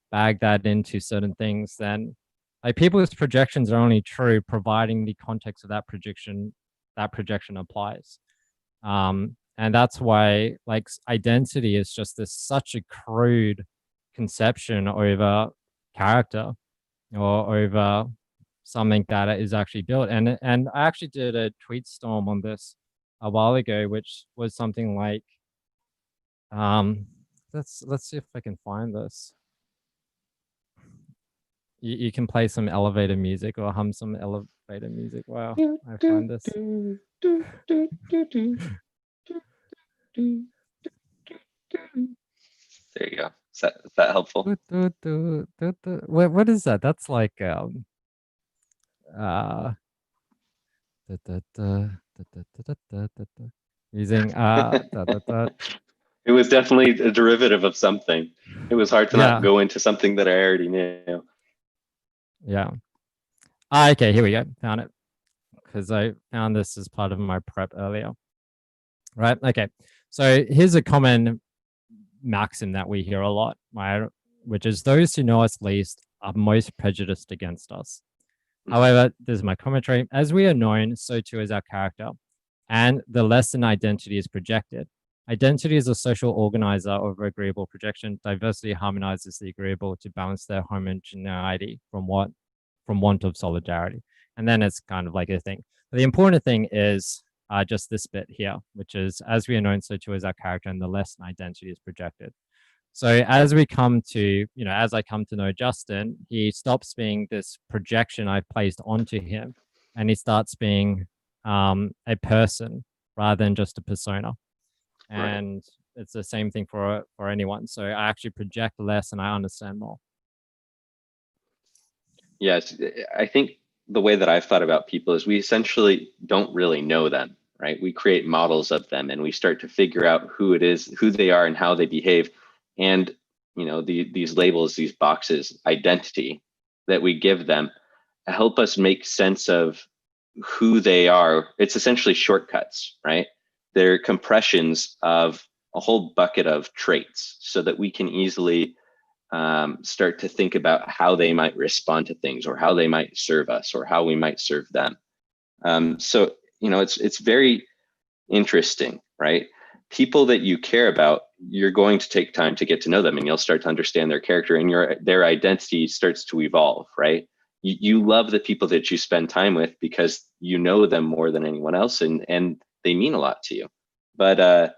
bag that into certain things, then like people's projections are only true providing the context of that projection applies. And that's why like identity is just such a crude conception over character or over something that is actually built. And I actually did a tweet storm on this a while ago, which was something like, let's see if I can find this. You can play some elevator music or hum some elevator music. Wow, I find this. There you go. Is that helpful? What is that? That's like using It was definitely a derivative of something. It was hard to Yeah. not go into something that I already knew. Yeah. Okay, here we go. Found it. Because I found this as part of my prep earlier. Right. Okay. So here's a common maxim that we hear a lot, right? Which is those who know us least are most prejudiced against us. However, this is my commentary. As we are known, so too is our character. And the less an identity is projected. Identity is a social organizer of agreeable projection. Diversity harmonizes the agreeable to balance their homogeneity from want of solidarity. And then it's kind of like a thing. But the important thing is just this bit here, which is as we are known, so too is our character, and the less an identity is projected. So as we come to, as I come to know Justin, he stops being this projection I've placed onto him, and he starts being a person rather than just a persona. And it's the same thing for anyone. So I actually project less and I understand more. Yes, I think the way that I've thought about people is we essentially don't really know them, right? We create models of them and we start to figure out who it is, who they are and how they behave. And, these labels, these boxes, identity that we give them help us make sense of who they are. It's essentially shortcuts, right? They're compressions of a whole bucket of traits so that we can easily start to think about how they might respond to things or how they might serve us or how we might serve them. So, it's very interesting, right? People that you care about, you're going to take time to get to know them and you'll start to understand their character and their identity starts to evolve, right? You love the people that you spend time with because you know them more than anyone else and they mean a lot to you. But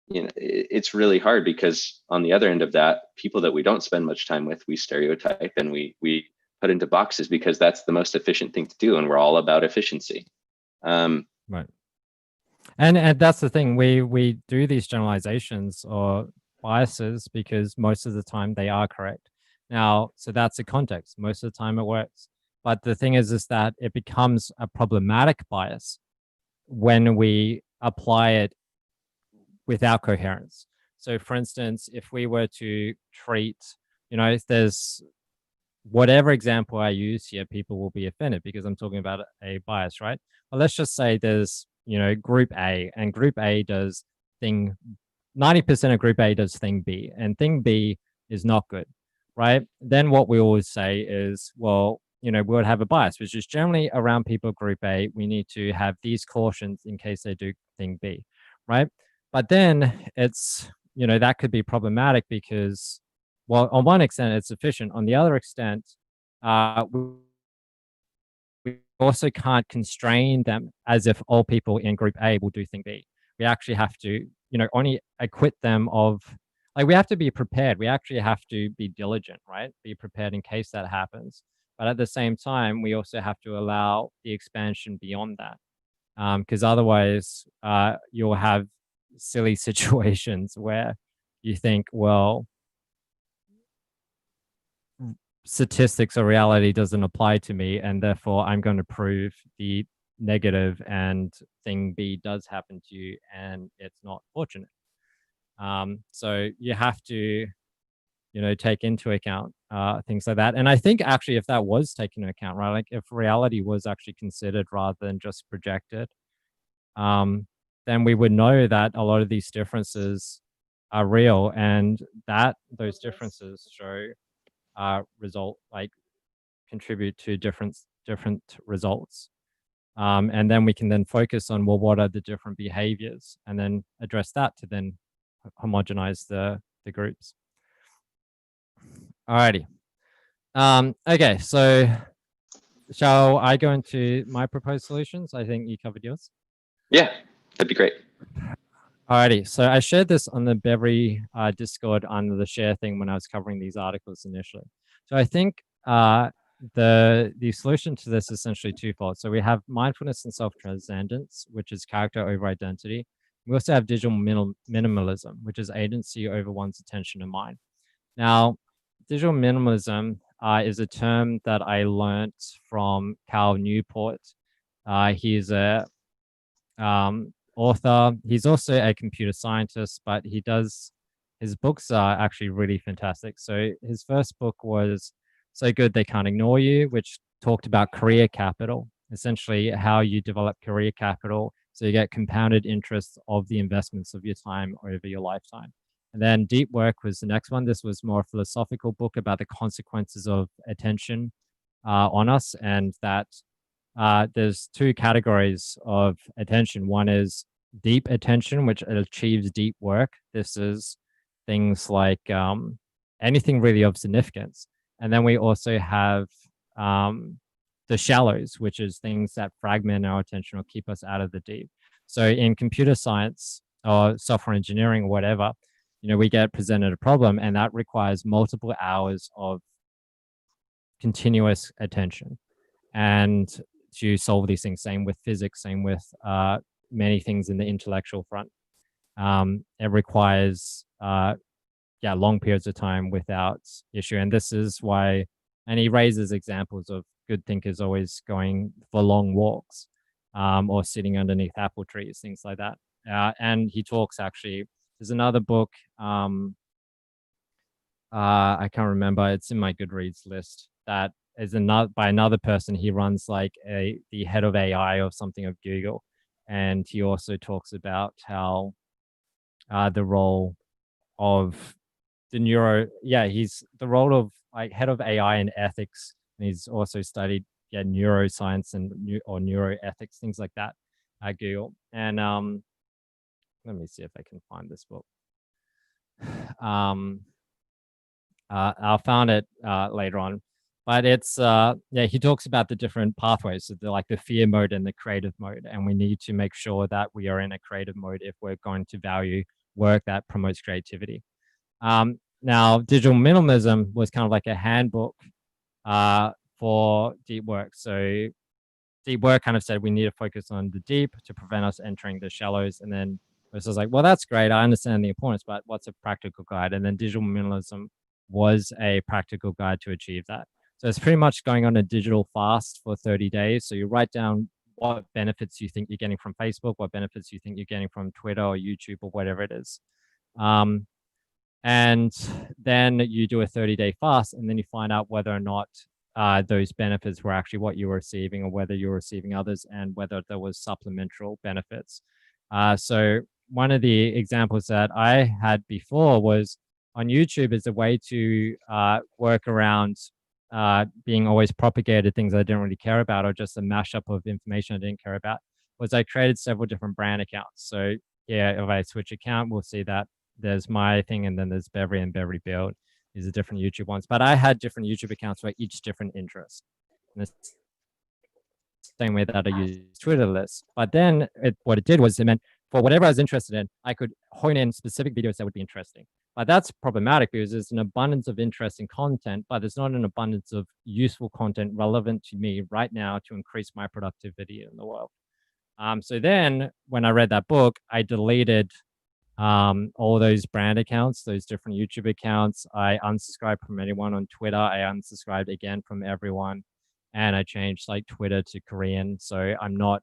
it's really hard because on the other end of that, people that we don't spend much time with, we stereotype and we put into boxes because that's the most efficient thing to do. And we're all about efficiency. Right. And that's the thing. We do these generalizations or biases because most of the time they are correct. Now, so that's the context. Most of the time it works. But the thing is that it becomes a problematic bias when we apply it without coherence. So for instance, if we were to treat, if there's whatever example I use here, people will be offended because I'm talking about a bias, right? Well, let's just say there's, group A and group A does 90% of group A does thing B and thing B is not good, right? Then what we always say is, well, we would have a bias, which is generally around people group A, we need to have these cautions in case they do thing B, right? But then it's, that could be problematic because, well, on one extent, it's efficient. On the other extent, we also can't constrain them as if all people in group A will do thing B. We actually have to, only acquit them of, like, we have to be prepared. We actually have to be diligent, right? Be prepared in case that happens. But at the same time, we also have to allow the expansion beyond that. Because otherwise, you'll have silly situations where you think, well, statistics or reality doesn't apply to me, and therefore I'm going to prove the negative and thing B does happen to you, and it's not fortunate. So you have to, take into account things like that. And I think actually if that was taken into account, right, like if reality was actually considered rather than just projected, then we would know that a lot of these differences are real and that those differences show contribute to different results. And then we can then focus on, well, what are the different behaviors and then address that to then homogenize the groups. Alrighty. Okay, so shall I go into my proposed solutions? I think you covered yours. Yeah, that'd be great. Alrighty, so I shared this on the Beverly Discord under the share thing when I was covering these articles initially. So I think the solution to this is essentially twofold. So we have mindfulness and self-transcendence, which is character over identity. We also have digital minimalism, which is agency over one's attention and mind. Now, digital minimalism is a term that I learned from Cal Newport. He's a author. He's also a computer scientist, but his books are actually really fantastic. So his first book was So Good They Can't Ignore You, which talked about career capital, essentially how you develop career capital so you get compounded interest of the investments of your time over your lifetime. And then Deep Work was the next one. This was more a philosophical book about the consequences of attention on us, and that there's two categories of attention. One is deep attention, which achieves deep work. This is things like anything really of significance. And then we also have the shallows, which is things that fragment our attention or keep us out of the deep. So in computer science or software engineering or whatever, we get presented a problem, and that requires multiple hours of continuous attention. And to solve these things, same with physics, same with many things in the intellectual front. It requires long periods of time without issue. And this is why, and he raises examples of good thinkers always going for long walks or sitting underneath apple trees, things like that. And he talks actually, there's another book, I can't remember, it's in my Goodreads list, that is by another person. He runs like the head of AI or something of Google. And he also talks about how the role of he's the role of like head of AI and ethics. And he's also studied neuroscience and neuroethics, things like that at Google. And let me see if I can find this book. I'll find it later on. But it's he talks about the different pathways, so like the fear mode and the creative mode, and we need to make sure that we are in a creative mode if we're going to value work that promotes creativity. Now, digital minimalism was kind of like a handbook for deep work. So deep work kind of said we need to focus on the deep to prevent us entering the shallows, and then it was like, well, that's great, I understand the importance, but what's a practical guide? And then digital minimalism was a practical guide to achieve that. So it's pretty much going on a digital fast for 30 days. So you write down what benefits you think you're getting from Facebook, what benefits you think you're getting from Twitter or YouTube or whatever it is. And then you do a 30-day fast, and then you find out whether or not those benefits were actually what you were receiving, or whether you were receiving others, and whether there was supplemental benefits. So one of the examples that I had before was on YouTube is a way to work around being always propagated things I didn't really care about, or just a mashup of information I didn't care about, was I created several different brand accounts. So yeah, if I switch account, we'll see that there's my thing, and then there's Beverly and Beverly Build. These are different YouTube ones, but I had different YouTube accounts for each different interest. And the same way that I use Twitter lists. But then what it did was it meant for whatever I was interested in, I could hone in specific videos that would be interesting. But that's problematic because there's an abundance of interesting content, but there's not an abundance of useful content relevant to me right now to increase my productivity in the world. So then when I read that book, I deleted all those brand accounts, those different YouTube accounts. I unsubscribed from anyone on Twitter. I unsubscribed again from everyone. And I changed like Twitter to Korean, so I'm not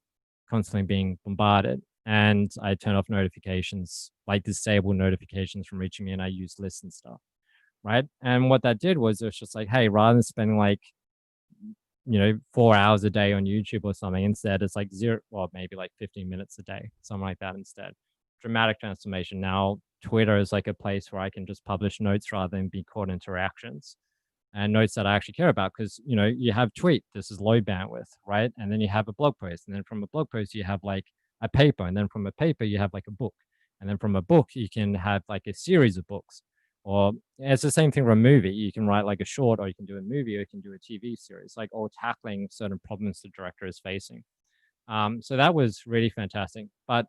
constantly being bombarded. And I turn off notifications, like disable notifications from reaching me, and I use lists and stuff, right? And what that did was it was just like, hey, rather than spending like 4 hours a day on YouTube or something, instead it's like maybe like 15 minutes a day, something like that instead. Dramatic transformation. Now Twitter is like a place where I can just publish notes rather than be caught interactions, and notes that I actually care about, because you have tweet, this is low bandwidth, right? And then you have a blog post, and then from a blog post you have like a paper, and then from a paper you have like a book, and then from a book you can have like a series of books, or it's the same thing for a movie. You can write like a short, or you can do a movie, or you can do a TV series, like all tackling certain problems the director is facing. So that was really fantastic. But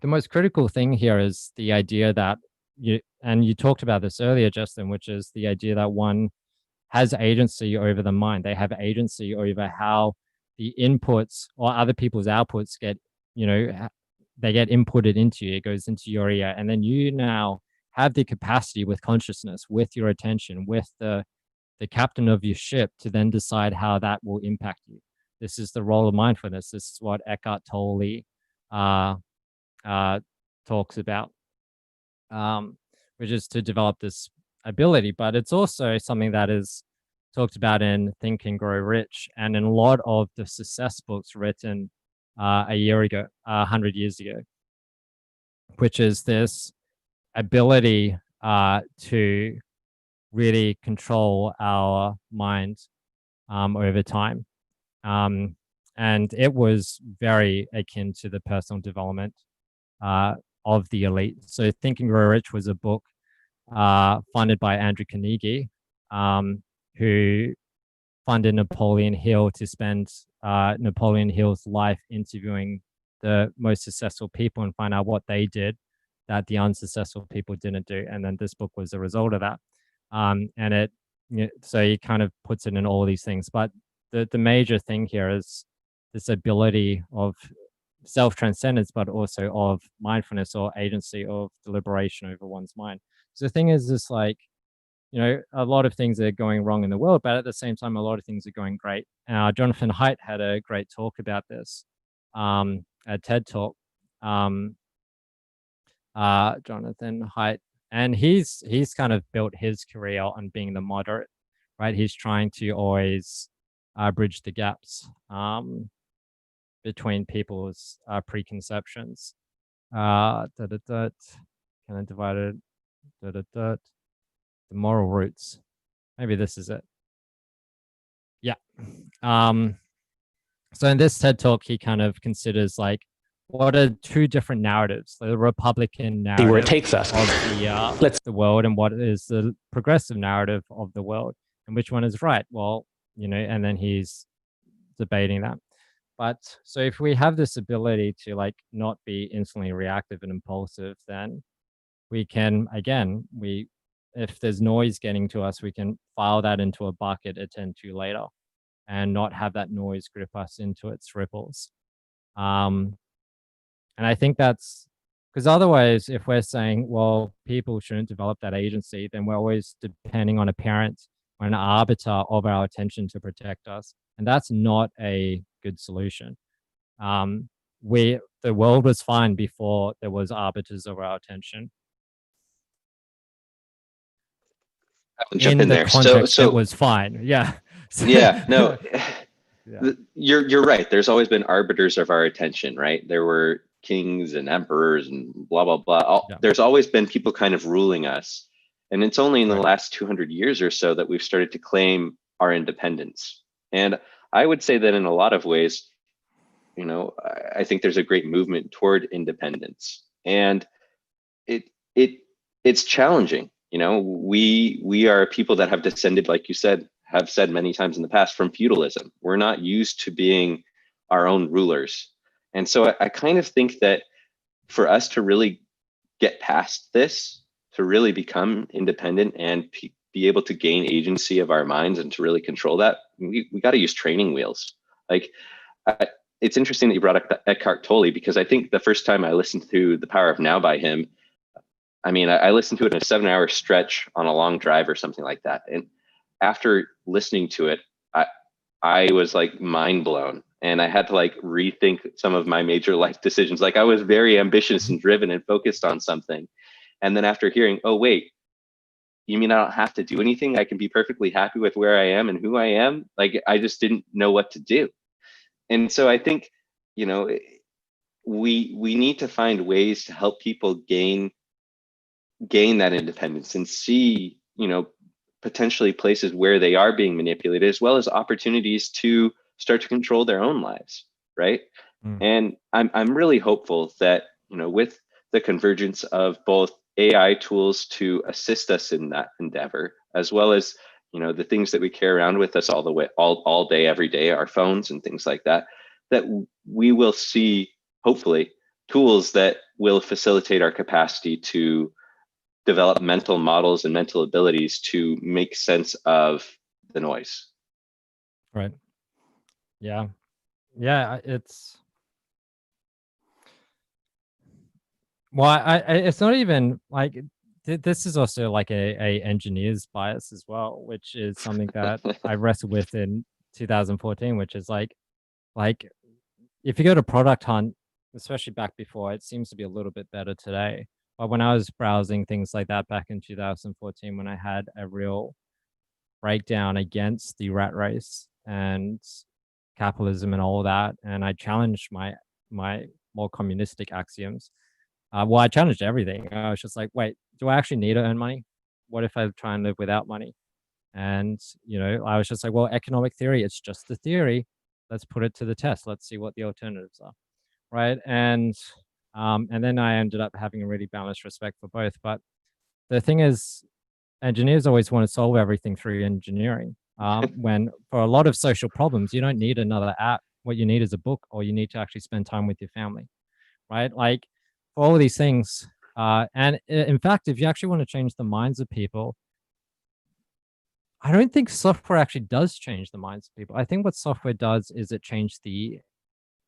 the most critical thing here is the idea that you talked about this earlier, Justin, which is the idea that one has agency over the mind. They have agency over how the inputs or other people's outputs get, they get inputted into you. It goes into your ear, and then you now have the capacity with consciousness, with your attention, with the captain of your ship, to then decide how that will impact you. This is the role of mindfulness. This is what Eckhart Tolle talks about, which is to develop this ability. But it's also something that is talked about in Think and Grow Rich, and in a lot of the success books written a year ago, 100 years ago, which is this ability to really control our mind over time. And it was very akin to the personal development of the elite. So Think and Grow Rich was a book funded by Andrew Carnegie, who funded Napoleon Hill to spend Napoleon Hill's life interviewing the most successful people and find out what they did that the unsuccessful people didn't do. And then this book was a result of that. And it, so he kind of puts it in all these things. But the major thing here is this ability of self-transcendence, but also of mindfulness or agency of deliberation over one's mind. So the thing is, this like, a lot of things are going wrong in the world, but at the same time, a lot of things are going great. Jonathan Haidt had a great talk about this at TED Talk. Jonathan Haidt, and he's kind of built his career on being the moderate, right? He's trying to always bridge the gaps between people's preconceptions. Kind of divided. The moral roots. Maybe this is it. Yeah. So in this TED Talk, he kind of considers like, what are two different narratives? The Republican narrative, see where it takes us, of the world, and what is the progressive narrative of the world, and which one is right? Well, and then he's debating that. But so if we have this ability to like not be instantly reactive and impulsive, then we can, again, if there's noise getting to us, we can file that into a bucket, attend to later, and not have that noise grip us into its ripples. And I think that's because otherwise, if we're saying, well, people shouldn't develop that agency, then we're always depending on a parent or an arbiter of our attention to protect us. And that's not a good solution. The world was fine before there was arbiters of our attention. Jump in the there. Context, So it was fine. Yeah. Yeah, no, Yeah. you're right. There's always been arbiters of our attention, right? There were kings and emperors and blah, blah, blah. Yeah. There's always been people kind of ruling us. And it's only in the Right. last 200 years or so that we've started to claim our independence. And I would say that in a lot of ways, I think there's a great movement toward independence. And it's challenging. We are people that have descended, like you said, have said many times in the past, from feudalism. We're not used to being our own rulers. And so I kind of think that for us to really get past this, to really become independent and be able to gain agency of our minds and to really control that, we got to use training wheels. Like, it's interesting that you brought up Eckhart Tolle, because I think the first time I listened to The Power of Now by him, I listened to it in a 7-hour stretch on a long drive or something like that. And after listening to it, I was like mind blown, and I had to like rethink some of my major life decisions. Like, I was very ambitious and driven and focused on something. And then after hearing, oh, wait, you mean I don't have to do anything? I can be perfectly happy with where I am and who I am. Like, I just didn't know what to do. And so I think, we need to find ways to help people gain that independence and see, potentially places where they are being manipulated, as well as opportunities to start to control their own lives, right? And I'm really hopeful that, with the convergence of both AI tools to assist us in that endeavor, as well as, you know, the things that we carry around with us all day, every day, our phones and things like that, that we will see, hopefully, tools that will facilitate our capacity to develop mental models and mental abilities to make sense of the noise. Right. Yeah. Yeah. It's not even like this is also like a engineer's bias as well, which is something that I wrestled with in 2014, which is like if you go to Product Hunt, especially back before, it seems to be a little bit better today. But when I was browsing things like that back in 2014, when I had a real breakdown against the rat race and capitalism and all that, and I challenged my more communistic axioms. Well, I challenged everything. I was just like, wait, do I actually need to earn money? What if I try and live without money? And, you know, I was just like, well, economic theory, it's just a theory. Let's put it to the test. Let's see what the alternatives are. Right. And then I ended up having a really balanced respect for both. But the thing is, engineers always want to solve everything through engineering. When for a lot of social problems, you don't need another app. What you need is a book, or you need to actually spend time with your family. Right. Like for all of these things. And in fact, if you actually want to change the minds of people, I don't think software actually does change the minds of people. I think what software does is it changes the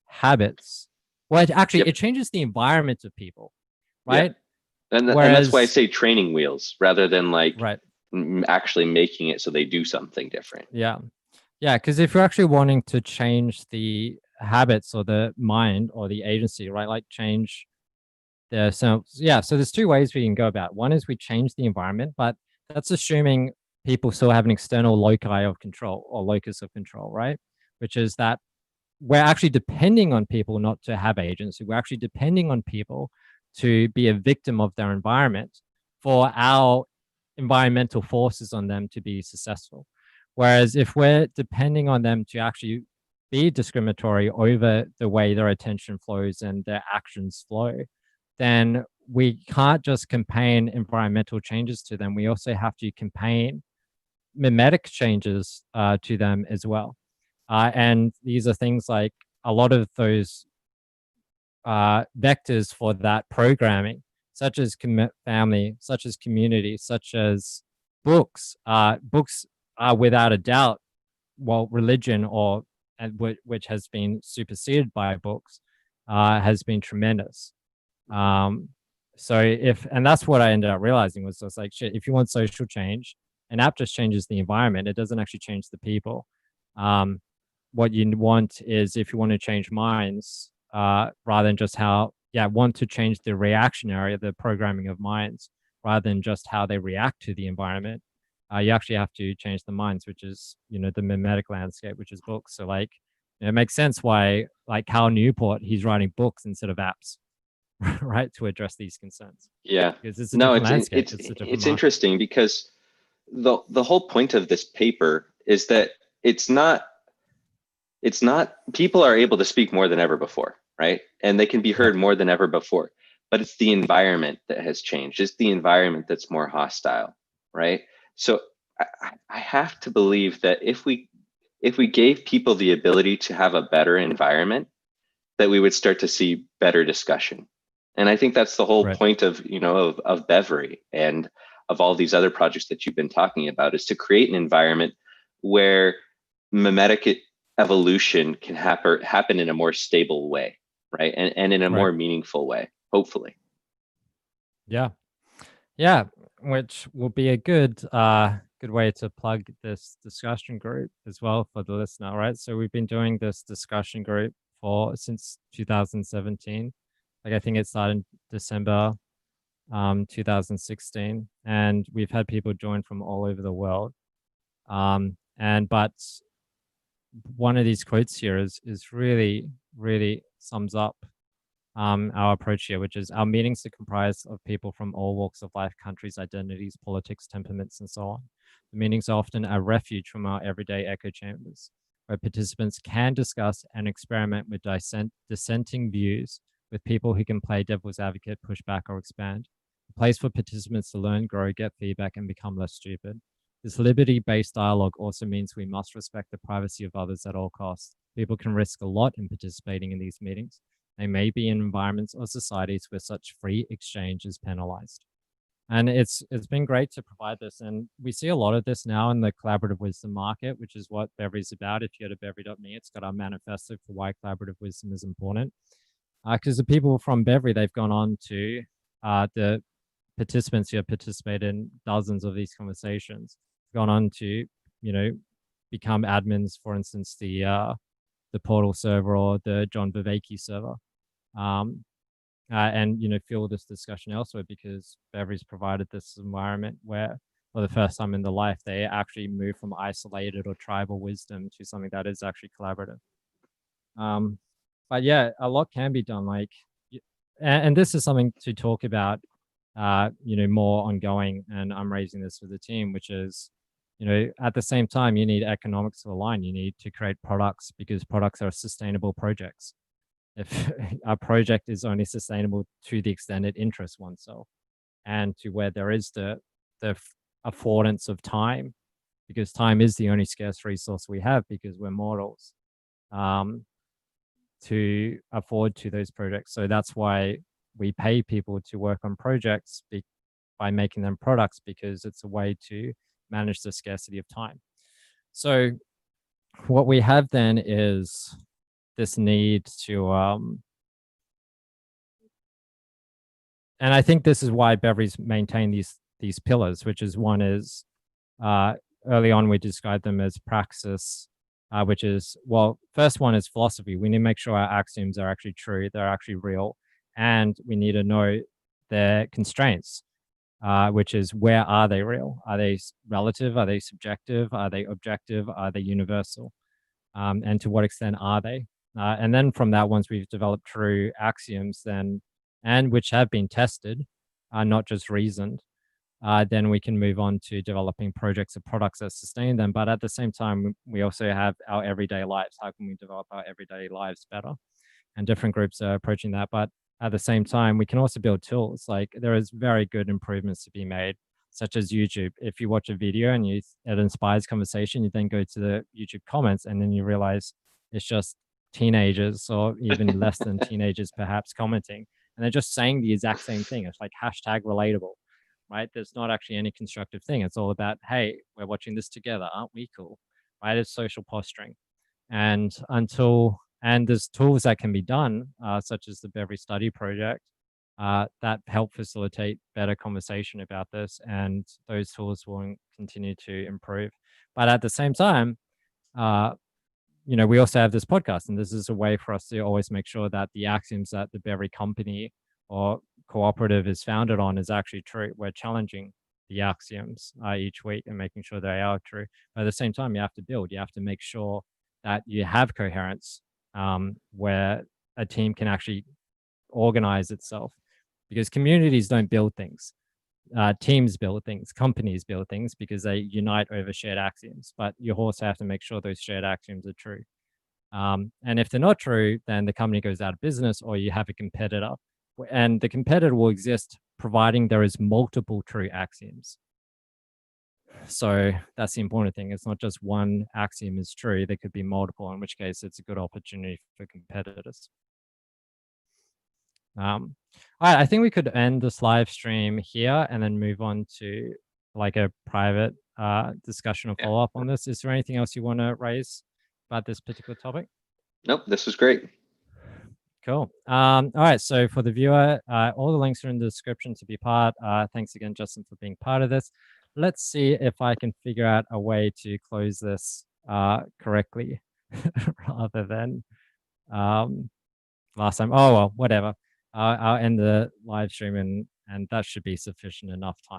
habits. Well, it changes the environment of people, right? Yeah. And that's why I say training wheels rather than like right. actually making it so they do something different. Yeah. Yeah. Because if you're actually wanting to change the habits or the mind or the agency, right? Like change their so yeah. So there's two ways we can go about it. One is we change the environment, but that's assuming people still have an external loci of control or locus of control, right? Which is that we're actually depending on people not to have agency. We're actually depending on people to be a victim of their environment for our environmental forces on them to be successful. Whereas if we're depending on them to actually be discriminatory over the way their attention flows and their actions flow, then we can't just campaign environmental changes to them. We also have to campaign mimetic changes to them as well. And these are things like a lot of those vectors for that programming, such as family, such as community, such as books. Books are without a doubt, well, religion which has been superseded by books, has been tremendous. And that's what I ended up realizing was just like, shit, if you want social change, an app just changes the environment. It doesn't actually change the people. What you want is, if you want to change minds, rather than just want to change the the programming of minds, rather than just how they react to the environment, you actually have to change the minds, which is, the mimetic landscape, which is books. So like, it makes sense why like Cal Newport, he's writing books instead of apps, right, to address these concerns. Yeah. Because it's a different landscape. It's interesting because the whole point of this paper is that it's not people are able to speak more than ever before, right? And they can be heard more than ever before, but it's the environment that has changed. It's the environment that's more hostile, right? So I have to believe that if we gave people the ability to have a better environment, that we would start to see better discussion. And I think that's the whole point of, of Bevery and of all these other projects that you've been talking about, is to create an environment where mimetic evolution can happen in a more stable way, right? And in a more meaningful way, hopefully. Yeah. Yeah. Which will be a good way to plug this discussion group as well for the listener, right? So we've been doing this discussion group since 2017. Like I think it started in December 2016, and we've had people join from all over the world. But one of these quotes here is really, really sums up our approach here, which is, our meetings are comprised of people from all walks of life, countries, identities, politics, temperaments, and so on. The meetings are often a refuge from our everyday echo chambers, where participants can discuss and experiment with dissenting views with people who can play devil's advocate, push back, or expand. a place for participants to learn, grow, get feedback, and become less stupid. This liberty-based dialogue also means we must respect the privacy of others at all costs. People can risk a lot in participating in these meetings. They may be in environments or societies where such free exchange is penalized. And it's been great to provide this. And we see a lot of this now in the collaborative wisdom market, which is what Bevery's about. If you go to bevery.me, it's got our manifesto for why collaborative wisdom is important. Because the people from Bevery, they've gone on to the participants who have participated in dozens of these conversations, gone on to, become admins, for instance, the portal server or the John Viveki server. And fuel this discussion elsewhere, because Bevery's provided this environment where, for the first time in their life, they actually move from isolated or tribal wisdom to something that is actually collaborative. But yeah, a lot can be done. And this is something to talk about, more ongoing. And I'm raising this with the team, which is, at the same time, you need economics to align. You need to create products, because products are sustainable projects. If a project is only sustainable to the extent it interests oneself, and to where there is the affordance of time, because time is the only scarce resource we have, because we're mortals, to afford to those projects. So that's why we pay people to work on projects by making them products, because it's a way to manage the scarcity of time. So what we have then is this need to, and I think this is why Bevery's maintained these pillars, which is, one is, early on we described them as praxis, which is, well, first one is philosophy. We need to make sure our axioms are actually true, they're actually real, and we need to know their constraints, which is, where are they real? Are they relative? Are they subjective? Are they objective? Are they universal? And to what extent are they? And then from that, once we've developed true axioms, and which have been tested, not just reasoned, then we can move on to developing projects or products that sustain them. But at the same time, we also have our everyday lives. How can we develop our everyday lives better? And different groups are approaching that. But at the same time, we can also build tools. Like, there is very good improvements to be made, such as YouTube. If you watch a video and it inspires conversation, you then go to the YouTube comments, and then you realize it's just teenagers, or even less than teenagers perhaps, commenting, and they're just saying the exact same thing. It's like hashtag relatable, right? There's not actually any constructive thing. It's all about, hey, we're watching this together, aren't we cool, right? It's social posturing. And there's tools that can be done, such as the Bevery Study Project, that help facilitate better conversation about this, and those tools will continue to improve. But at the same time, we also have this podcast, and this is a way for us to always make sure that the axioms that the Bevery company or cooperative is founded on is actually true. We're challenging the axioms each week and making sure they are true. But at the same time, you have to make sure that you have coherence, where a team can actually organize itself, because communities don't build things. Teams build things, companies build things, because they unite over shared axioms. But you also have to make sure those shared axioms are true. And if they're not true, then the company goes out of business, or you have a competitor. And the competitor will exist providing there is multiple true axioms. So that's the important thing. It's not just one axiom is true. There could be multiple, in which case it's a good opportunity for competitors. All right, I think we could end this live stream here and then move on to like a private discussion or follow up on this. Is there anything else you want to raise about this particular topic? Nope, this was great. Cool. All right, so for the viewer, all the links are in the description to be part. Thanks again, Justin, for being part of this. Let's see if I can figure out a way to close this correctly rather than last time. Oh, well, whatever. I'll end the live stream, and that should be sufficient enough time.